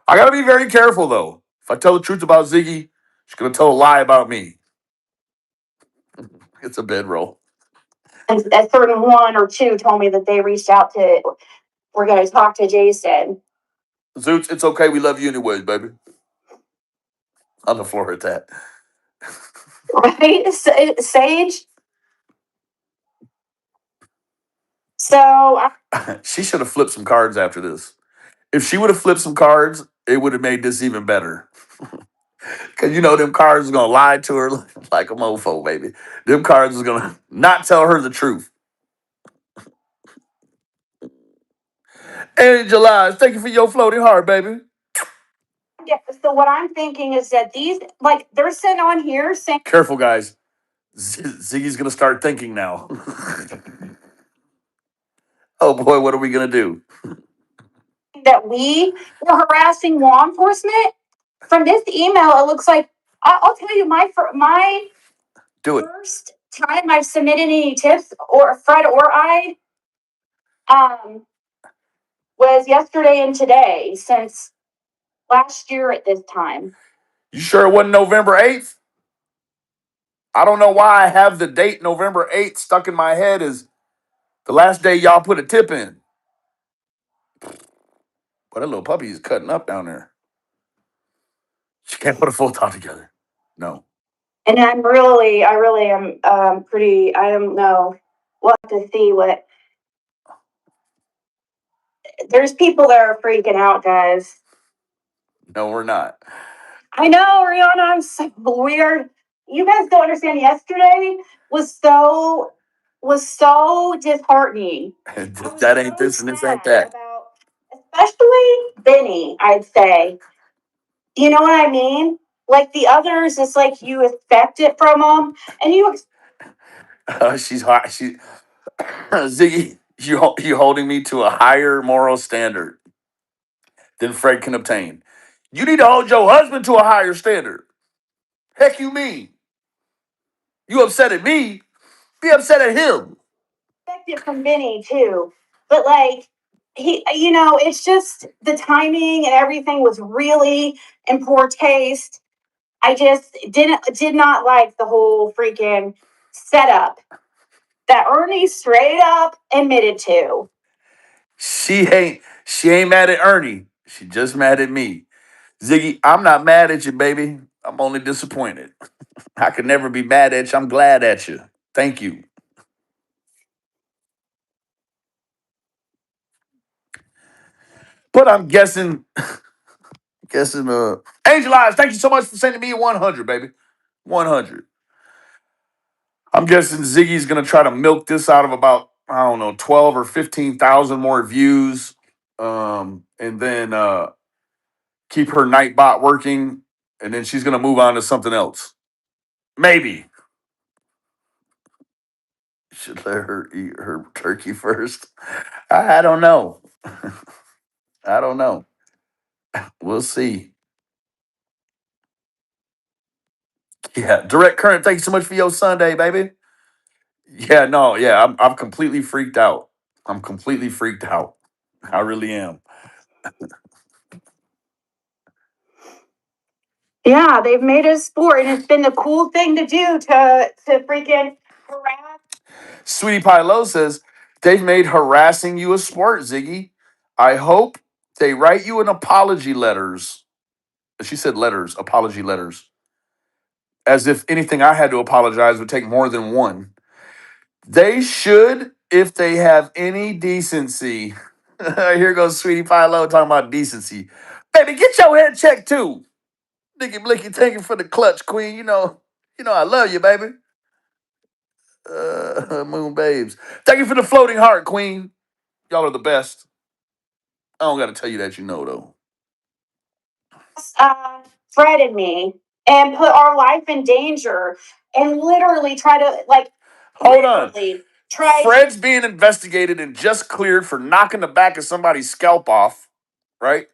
I gotta be very careful though. If I tell the truth about Ziggy, she's gonna tell a lie about me. It's a bedroll. And a certain one or two told me that they reached out to. We're going to talk to Jason. Zoots, it's okay. We love you anyways, baby. On the floor at that. Right, Sage. So She should have flipped some cards after this. If she would have flipped some cards, it would have made this even better. Cause them cards is gonna lie to her like a mofo, baby. Them cards is gonna not tell her the truth. Angel Eyes, thank you for your floating heart, baby. yeah, so what I'm thinking is that these, like, they're sitting on here saying, Careful, guys. Ziggy's gonna start thinking now. Oh boy, what are we gonna do? that we were harassing law enforcement. From this email, it looks like I'll tell you my Do it. first time I've submitted any tips, or Fred or I, was yesterday and today since last year at this time. You sure it wasn't November 8th? I don't know why I have the date November 8th stuck in my head as the last day y'all put a tip in. But that little puppy is cutting up down there. She can't put a full top together. No. And I really am I don't know. We'll have to see what. There's people that are freaking out, guys. No, we're not. I know, Rihanna, I'm so weird. You guys don't understand. Yesterday was so disheartening. That ain't this and this ain't that. About, especially Benny, I'd say. You know what I mean? Like the others, it's like you expect it from them, and She's hot. Ziggy, you holding me to a higher moral standard than Fred can obtain. You need to hold your husband to a higher standard. Heck you mean? You upset at me, be upset at him. expect it from Benny too. But like it's just the timing and everything was really in poor taste. I just did not like the whole freaking setup that Ernie straight up admitted to. She ain't mad at Ernie. She just mad at me. Ziggy, I'm not mad at you, baby. I'm only disappointed. I could never be mad at you. I'm glad at you. Thank you. But I'm guessing Angel Eyes, thank you so much for sending me 100, baby. 100. I'm guessing Ziggy's gonna try to milk this out of about, I don't know, 12 or 15,000 more views. And then keep her Nightbot working, and then she's gonna move on to something else. Maybe. Should let her eat her turkey first. I don't know. I don't know. We'll see. Yeah, direct current. Thank you so much for your Sunday, baby. Yeah, no, yeah, I'm completely freaked out. I'm completely freaked out. I really am. Yeah, they've made a sport, and it's been the cool thing to do to freaking harass. Sweetie Pie Low says they've made harassing you a sport, Ziggy. I hope they write you an apology letters. She said letters, apology letters. As if anything I had to apologize would take more than one. They should, if they have any decency. Here goes Sweetie Pie Low talking about decency. Baby, get your head checked too. Nicky Blicky, thank you for the clutch, Queen. You know I love you, baby. Moon Babes. Thank you for the floating heart, Queen. Y'all are the best. I don't gotta tell you that, you know though. Fred and me and put our life in danger and literally try to like Hold on. literally try. Fred's being investigated and just cleared for knocking the back of somebody's scalp off, right?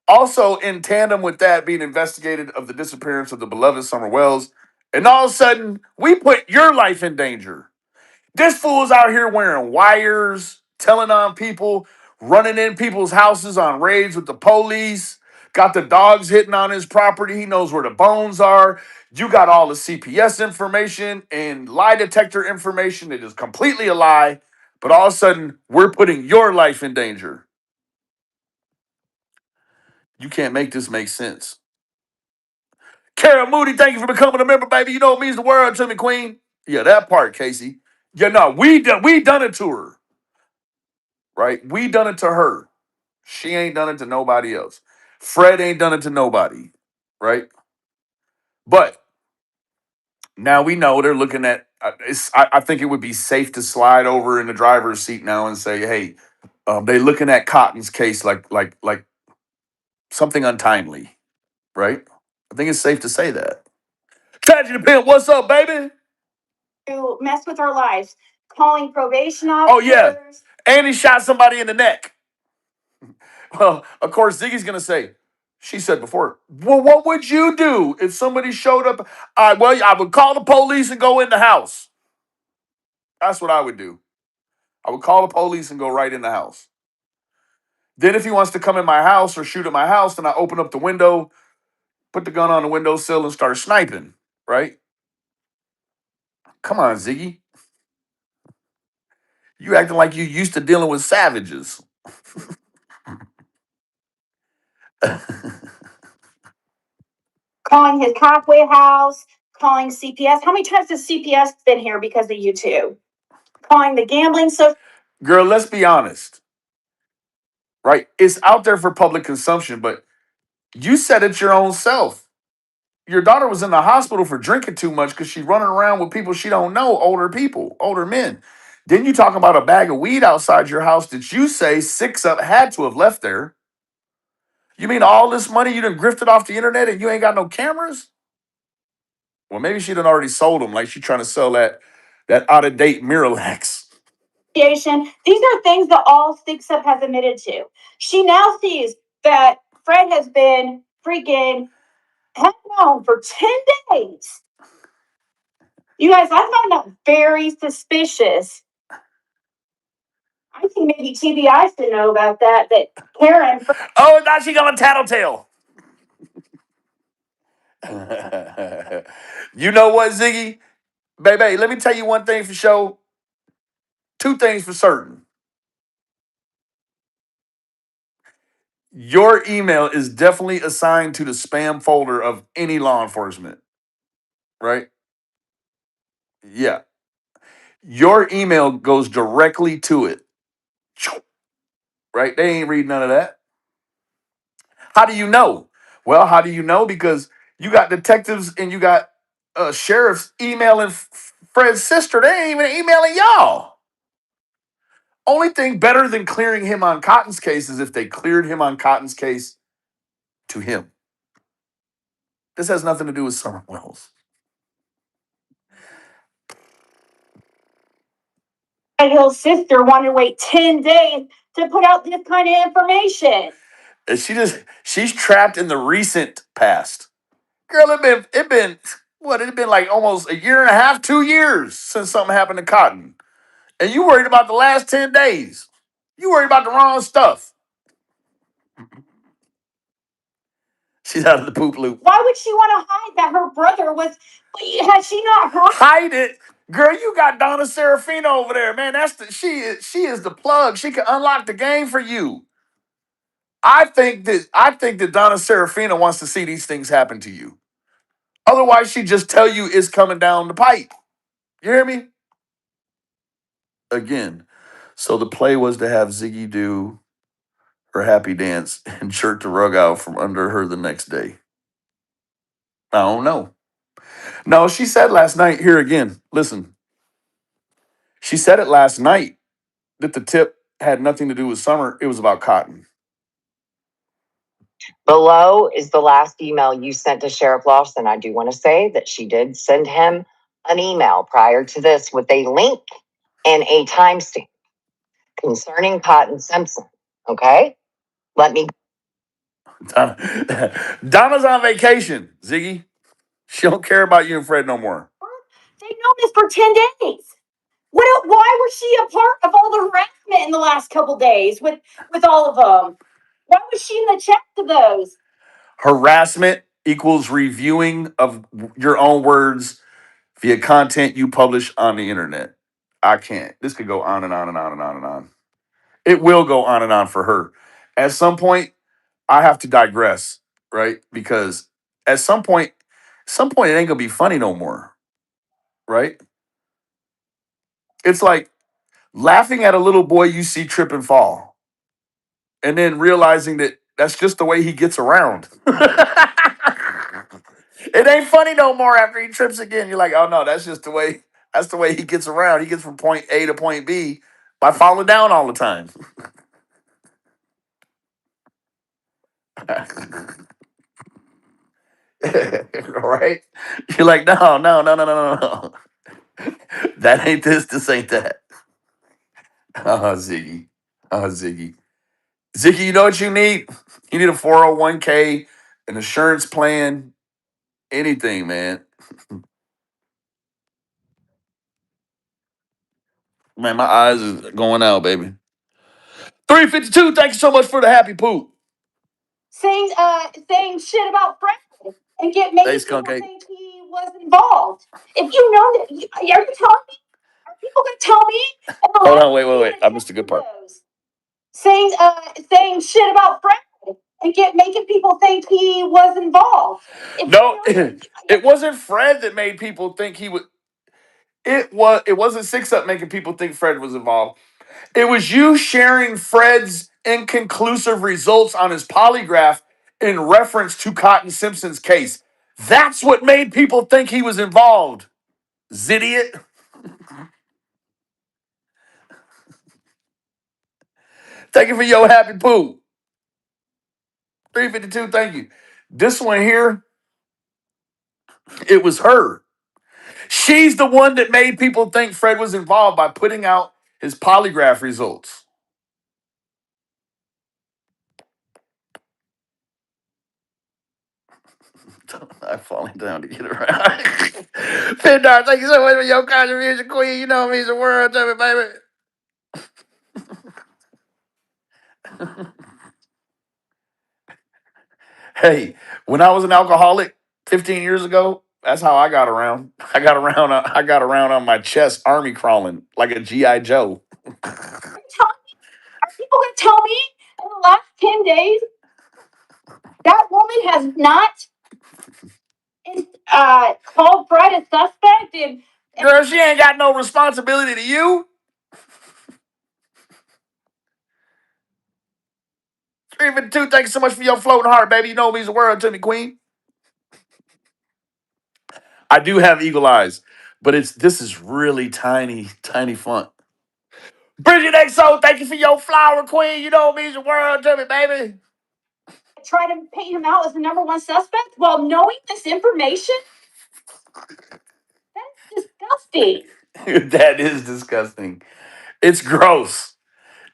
Also, in tandem with that, being investigated of the disappearance of the beloved Summer Wells, and all of a sudden, we put your life in danger. This fool's out here wearing wires, telling on people, running in people's houses on raids with the police, got the dogs hitting on his property. He knows where the bones are. You got all the CPS information and lie detector information that is completely a lie. But all of a sudden, we're putting your life in danger. You can't make this make sense. Kara Moody, thank you for becoming a member, baby. You know it means the world to me, Queen. Yeah, that part, Casey. Yeah, no, we done it to her, right? We done it to her. She ain't done it to nobody else. Fred ain't done it to nobody, right? But now we know they're looking at. I think it would be safe to slide over in the driver's seat now and say, "Hey, they looking at Cotton's case like something untimely, right?" I think it's safe to say that. Tragedy Pimp, what's up, baby? To mess with our lives, calling probation Oh yeah, officers. and he shot somebody in the neck. Well, of course, Ziggy's gonna say, she said before, well, what would you do if somebody showed up? Well, I would call the police and go in the house. That's what I would do. I would call the police and go right in the house. Then, if he wants to come in my house or shoot at my house, then I open up the window, put the gun on the windowsill, and start sniping, right? Come on, Ziggy. You acting like you used to dealing with savages. Calling his halfway house, calling CPS. How many times has CPS been here because of you two? Calling the gambling so. Girl, let's be honest, right? It's out there for public consumption, but you said it your own self. Your daughter was in the hospital for drinking too much because she's running around with people she don't know, older people, older men. Then you talk about a bag of weed outside your house that you say Six Up had to have left there. You mean all this money you done grifted off the internet and you ain't got no cameras? Well, maybe she done already sold them, like she trying to sell that out of date Miralax. These are things that all Six Up has admitted to. She now sees that Fred has been freaking held on for 10 days. You guys, I find that very suspicious. I think maybe TBI should know about that Karen. Oh, now she got a tattletale. You know what, Ziggy? Baby, let me tell you one thing for sure. Two things for certain. Your email is definitely assigned to the spam folder of any law enforcement, right? Yeah. Your email goes directly to it, right? They ain't read none of that. How do you know? Well, how do you know? Because you got detectives and you got sheriffs emailing Fred's sister. They ain't even emailing y'all. Only thing better than clearing him on Cotton's case is if they cleared him on Cotton's case to him. This has nothing to do with Summer Wells. Hill's sister wanted to wait 10 days to put out this kind of information. And she's trapped in the recent past. Girl, it had been like almost a year and a half, 2 years since something happened to Cotton. And you worried about the last 10 days. You worried about the wrong stuff. She's out of the poop loop. Why would she want to hide that her brother was? Had she not heard? Hide it. Girl, you got Donna Serafino over there, man. She is the plug. She can unlock the game for you. I think that Donna Serafina wants to see these things happen to you. Otherwise, she'd just tell you it's coming down the pipe. You hear me? Again. So the play was to have Ziggy do her happy dance and jerk the rug out from under her the next day. I don't know. No, she said last night, here again, listen. She said it last night that the tip had nothing to do with Summer. It was about Cotton. Below is the last email you sent to Sheriff Lawson. I do want to say that she did send him an email prior to this with a link and a timestamp concerning Cotton Simpson. Okay? Let me. Donna's on vacation, Ziggy. She don't care about you and Fred no more. They've known this for 10 days. Why was she a part of all the harassment in the last couple days with all of them? Why was she in the chat to those? Harassment equals reviewing of your own words via content you publish on the internet. I can't. This could go on and on and on and on and on. It will go on and on for her. At some point, I have to digress, right? Because at some point it ain't gonna be funny no more, right? It's like laughing at a little boy you see trip and fall, and then realizing that that's just the way he gets around. It ain't funny no more after he trips again. You're like, oh no, that's just the way. That's the way he gets around. He gets from point A to point B by falling down all the time. Right? You're like, no, no, no, no, no, no, no. That ain't this. This ain't that. Oh, Ziggy. Oh, Ziggy. Ziggy, you know what you need? You need a 401k, an insurance plan, anything, man. Man, my eyes is going out, baby. 352, thank you so much for the happy poop. Saying shit about Fred and making Thanks, people Cupcake. think he was involved. If you know that, are you telling me? Are people gonna tell me? Hold on, wait. I missed a good part. Saying shit about Fred and making people think he was involved. If No, you know it wasn't Fred that made people think he would. It wasn't Six Up making people think Fred was involved. It was you sharing Fred's inconclusive results on his polygraph in reference to Cotton Simpson's case. That's what made people think he was involved. Zidiot. Thank you for your happy poo. 352, thank you. This one here, it was her. She's the one that made people think Fred was involved by putting out his polygraph results. I'm falling down to get around. Pindar, thank you so much for your contribution, Queen. You know it means the world to me, baby. Hey, when I was an alcoholic, 15 years ago, that's how I got around. I got around on my chest, army crawling like a GI Joe. Are people gonna tell me in the last 10 days that woman has not called Fred a suspect and Girl, she ain't got no responsibility to you. Even two, thank you so much for your floating heart, baby. You know it means the world to me, Queen. I do have eagle eyes, but this is really tiny, tiny font. Bridget XO, thank you for your flower, Queen. You know it means the world to me, baby. try to paint him out as the number one suspect while knowing this information? That's disgusting. That is disgusting. It's gross.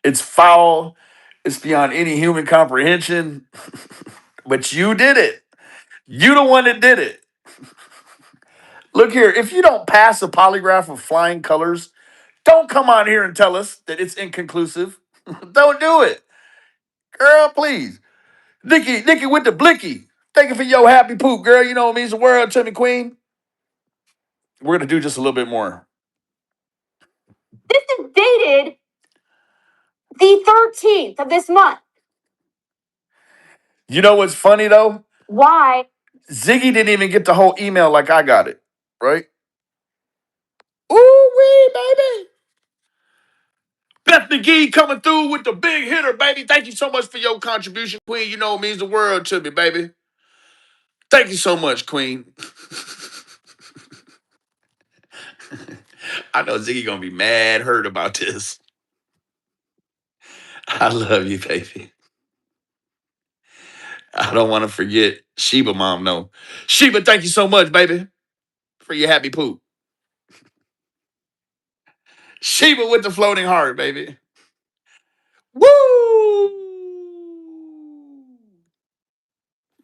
It's foul. It's beyond any human comprehension. But you did it. You the one that did it. Look here, if you don't pass a polygraph with flying colors, don't come on here and tell us that it's inconclusive. Don't do it. Girl, please. Nikki with the blicky. Thank you for your happy poop, girl. You know it means the world to me, Queen. We're gonna do just a little bit more. This is dated the 13th of this month. You know what's funny though? Why? Ziggy didn't even get the whole email like I got it, right? Ooh wee, baby. Beth McGee coming through with the big hitter, baby. Thank you so much for your contribution, Queen. You know it means the world to me, baby. Thank you so much, Queen. I know Ziggy gonna be mad hurt about this. I love you, baby. I don't want to forget Sheba mom, no. Sheba, thank you so much, baby, for your happy poop. Sheba with the floating heart, baby. Woo!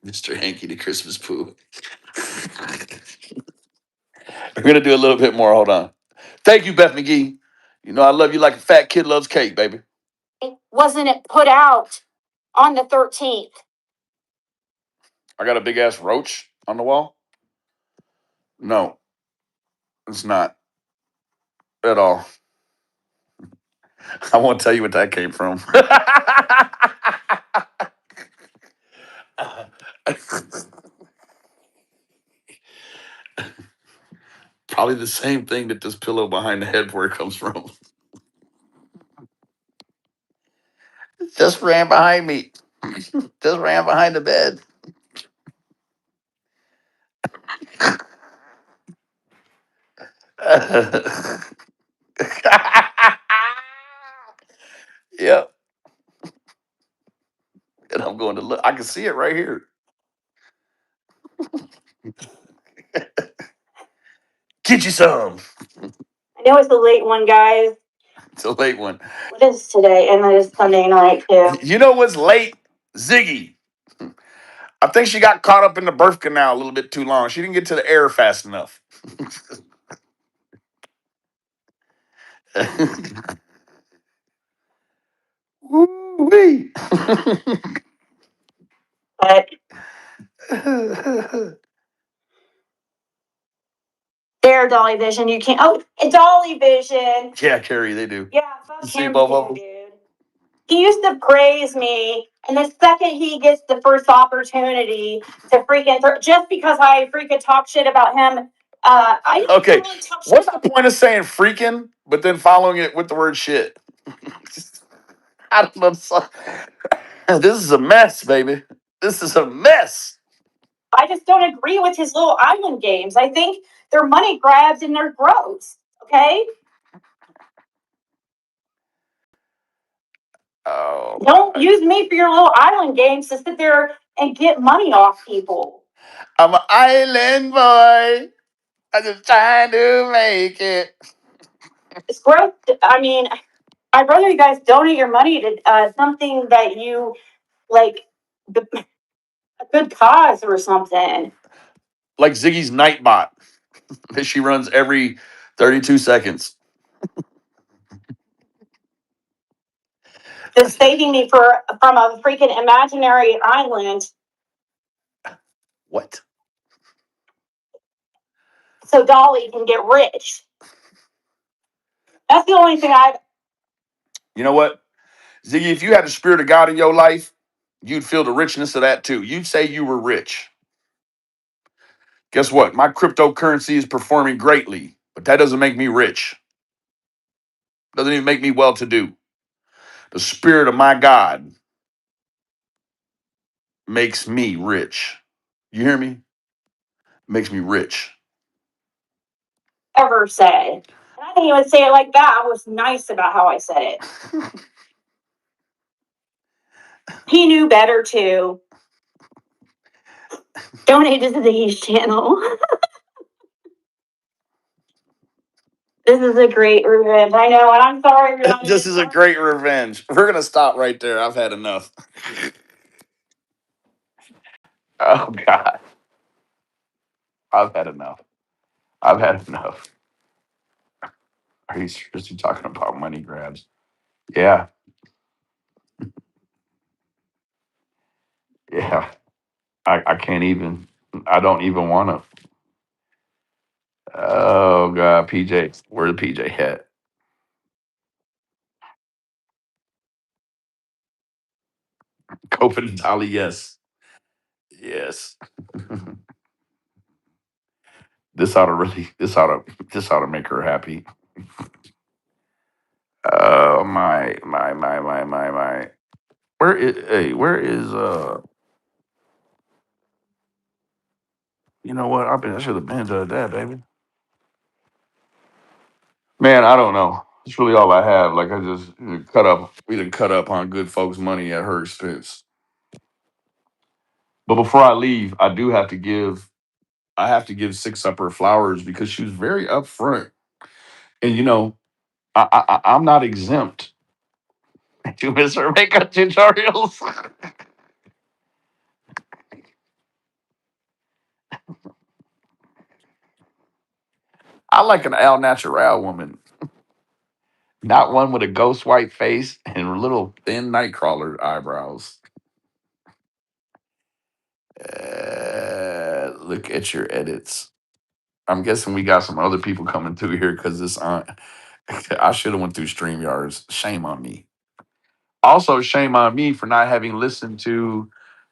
Mr. Hanky the Christmas poo. We're gonna do a little bit more. Hold on. Thank you, Beth McGee. You know I love you like a fat kid loves cake, baby. Wasn't it put out on the 13th? I got a big ass roach on the wall. No, it's not at all. I won't tell you what that came from. Probably the same thing that this pillow behind the headboard comes from. Just ran behind me. Just ran behind the bed. Yep. And I'm going to look. I can see it right here. Get you some. I know it's a late one, guys. It's a late one. It is today, and it is Sunday night, too. You know what's late? Ziggy. I think she got caught up in the birth canal a little bit too long. She didn't get to the air fast enough. Woo-wee. But there, Dolly Vision, you can't. Oh, Dolly Vision. Yeah, Carrie, they do. Yeah, fuck You see him both too, of them? dude. He used to praise me, and the second he gets the first opportunity to freaking just because I freaking talk shit about him, I don't Okay. really talk shit. What's the point of saying freaking, but then following it with the word shit? I don't know. This is a mess, baby. This is a mess. I just don't agree with his little island games. I think they're money grabs and they're gross. Okay, Oh, don't use me for your little island games to sit there and get money off people. I'm an island boy. I'm just trying to make it. It's gross. I mean, I'd rather you guys donate your money to something that you like, a good cause or something. Like Ziggy's Nightbot that she runs every 32 seconds. Just saving me from a freaking imaginary island. What? so Dolly can get rich. That's the only thing I've. You know what, Ziggy? If you had the spirit of God in your life, you'd feel the richness of that too. You'd say you were rich. Guess what? My cryptocurrency is performing greatly, but that doesn't make me rich. Doesn't even make me well to do. The spirit of my God makes me rich. You hear me? Makes me rich. Ever said. And I didn't even say it like that. I was nice about how I said it. He knew better too. Donate to Ziggy's channel. This is a great revenge. I know, and I'm sorry you're not. This is a great revenge. We're gonna stop right there. I've had enough. Oh God, I've had enough. I've had enough. Are you seriously talking about money grabs? Yeah, yeah. I can't even. I don't even want to. Oh God, PJ, where the PJ at? Copen and Dolly, yes, yes. This ought to make her happy. Oh my. Where is you know what? I should have been done that, baby. Man, I don't know. That's really all I have. Like I just cut up. We didn't cut up on good folks' money at her expense. But before I leave, I do have to give. I have to give Six Up her flowers because she was very upfront. And you know, I'm not exempt to miss her makeup tutorials. I like an al natural woman, not one with a ghost white face and little thin nightcrawler eyebrows. Look at your edits. I'm guessing we got some other people coming through here because this I should have went through StreamYards. Shame on me. Also, shame on me for not having listened to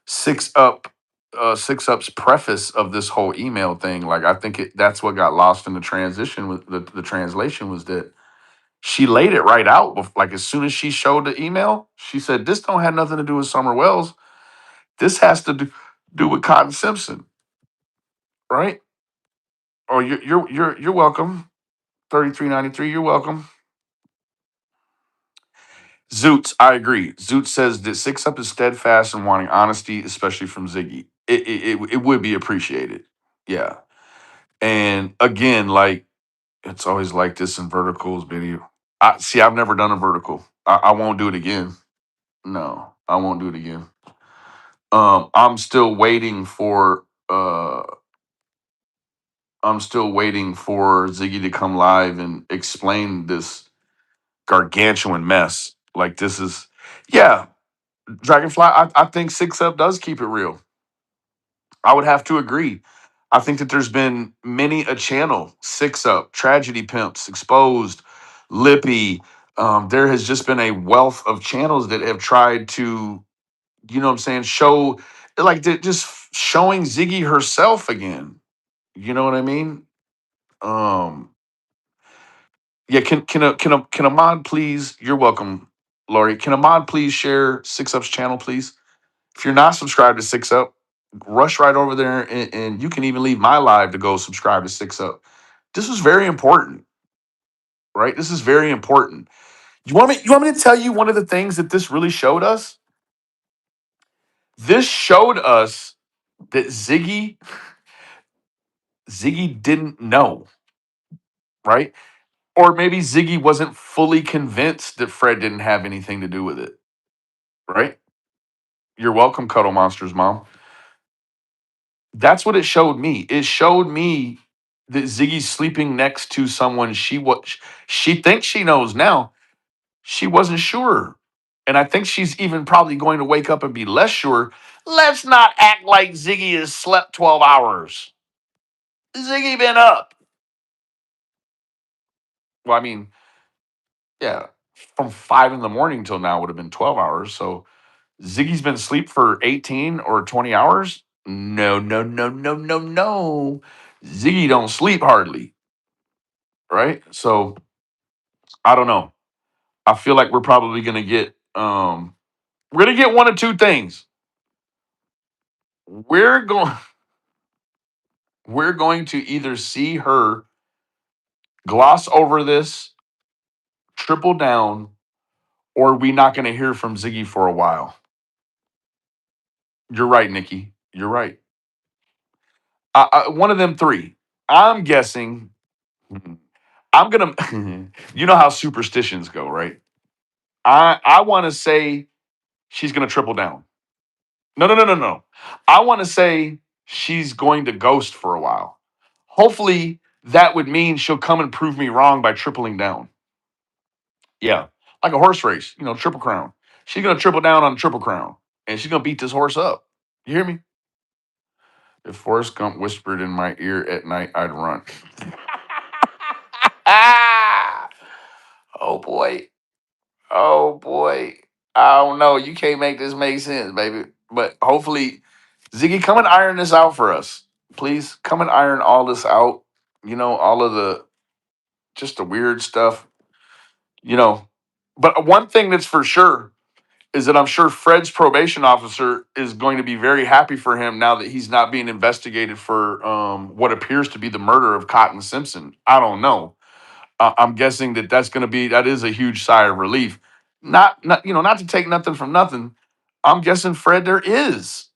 Six Up, Six Up's preface of this whole email thing. Like I think that's what got lost in the transition. With the translation was that she laid it right out. Like as soon as she showed the email, she said, "This don't have nothing to do with Summer Wells. This has to do with Cotton Simpson, right?" Oh, you're welcome. 3393, you're welcome. Zoots, I agree. Zoots says that Six Up is steadfast in wanting honesty, especially from Ziggy. It would be appreciated. Yeah. And again, like it's always like this in verticals video. I've never done a vertical. I won't do it again. No, I won't do it again. I'm still waiting for Ziggy to come live and explain this gargantuan mess. Like this is yeah, Dragonfly, I think Six Up does keep it real. I would have to agree. I think that there's been many a channel, Six Up, Tragedy Pimps, Exposed, Lippy. There has just been a wealth of channels that have tried to, you know what I'm saying, show like just showing Ziggy herself again. You know what I mean? Um, yeah, can a mod please? You're welcome, Laurie. Can a mod please share Six Up's channel, please? If you're not subscribed to Six Up, rush right over there and you can even leave my live to go subscribe to Six Up. This is very important, right? This is very important. You want me to tell you one of the things that this really showed us? This showed us that Ziggy didn't know, right? Or maybe Ziggy wasn't fully convinced that Fred didn't have anything to do with it, right? You're welcome, Cuddle Monsters mom. That's what it showed me. It showed me that Ziggy's sleeping next to someone she thinks she knows now. She wasn't sure. And I think she's even probably going to wake up and be less sure. Let's not act like Ziggy has slept 12 hours. Ziggy been up. Well, I mean, yeah, from 5 in the morning till now would have been 12 hours. So Ziggy's been asleep for 18 or 20 hours. No, no, no, no, no, no. Ziggy don't sleep hardly, right? So I don't know. I feel like we're probably gonna get we're gonna get one of two things. We're going we're going to either see her gloss over this, triple down, or we not gonna hear from Ziggy for a while. You're right, Nikki. You're right. One of them three. I'm guessing. I'm gonna. You know how superstitions go, right? I want to say she's gonna triple down. No, no, no, no, no. I want to say she's going to ghost for a while. Hopefully, that would mean she'll come and prove me wrong by tripling down. Yeah, like a horse race, Triple Crown. She's gonna triple down on Triple Crown, and she's gonna beat this horse up. You hear me? If Forrest Gump whispered in my ear at night, I'd run. Oh boy. Oh boy. I don't know. You can't make this make sense, baby. But hopefully, Ziggy, come and iron this out for us. Please come and iron all this out. All of just the weird stuff. You know. But one thing that's for sure is that I'm sure Fred's probation officer is going to be very happy for him now that he's not being investigated for what appears to be the murder of Cotton Simpson. I don't know. I'm guessing that is a huge sigh of relief. Not to take nothing from nothing. I'm guessing Fred there is.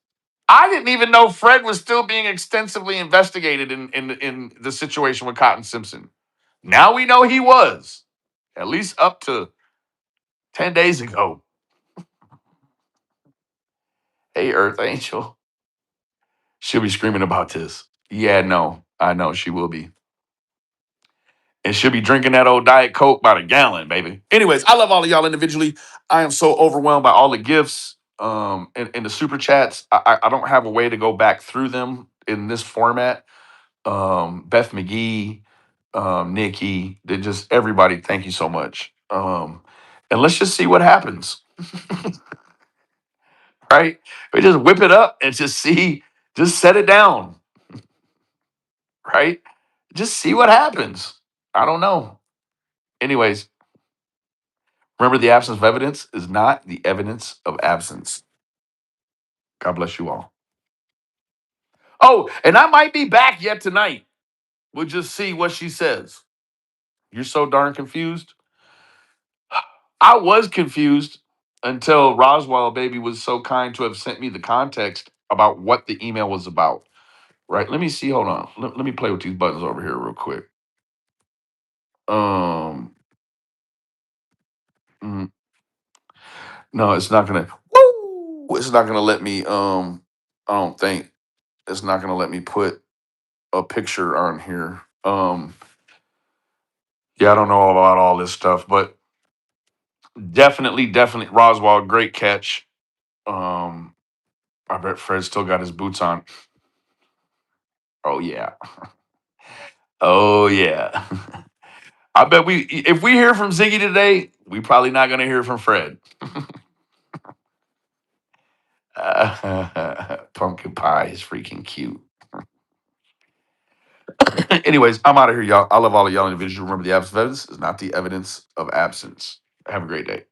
I didn't even know Fred was still being extensively investigated in the situation with Cotton Simpson. Now we know he was, at least up to 10 days ago. Hey, Earth Angel. She'll be screaming about this. Yeah, no, I know she will be. And she'll be drinking that old Diet Coke by the gallon, baby. Anyways, I love all of y'all individually. I am so overwhelmed by all the gifts and the super chats. I don't have a way to go back through them in this format. Beth McGee, Nikki, they just everybody, thank you so much. And let's just see what happens. Right? We just whip it up and just set it down. Right? Just see what happens. I don't know. Anyways, remember, the absence of evidence is not the evidence of absence. God bless you all. Oh, and I might be back yet tonight. We'll just see what she says. You're so darn confused. I was confused until Roswell baby was so kind to have sent me the context about what the email was about. Right? Let me see. Hold on. Let me play with these buttons over here real quick. Um. mm, No, it's not gonna. Woo! It's not gonna let me. I don't think it's not gonna let me put a picture on here. Yeah, I don't know about all this stuff, but definitely, Roswell, great catch. Um, I bet Fred still got his boots on. Oh yeah, oh yeah. I bet if we hear from Ziggy today, we probably not gonna hear from Fred. Pumpkin pie is freaking cute. Anyways, I'm out of here, y'all. I love all of y'all individuals. Remember, the absence of evidence is not the evidence of absence. Have a great day.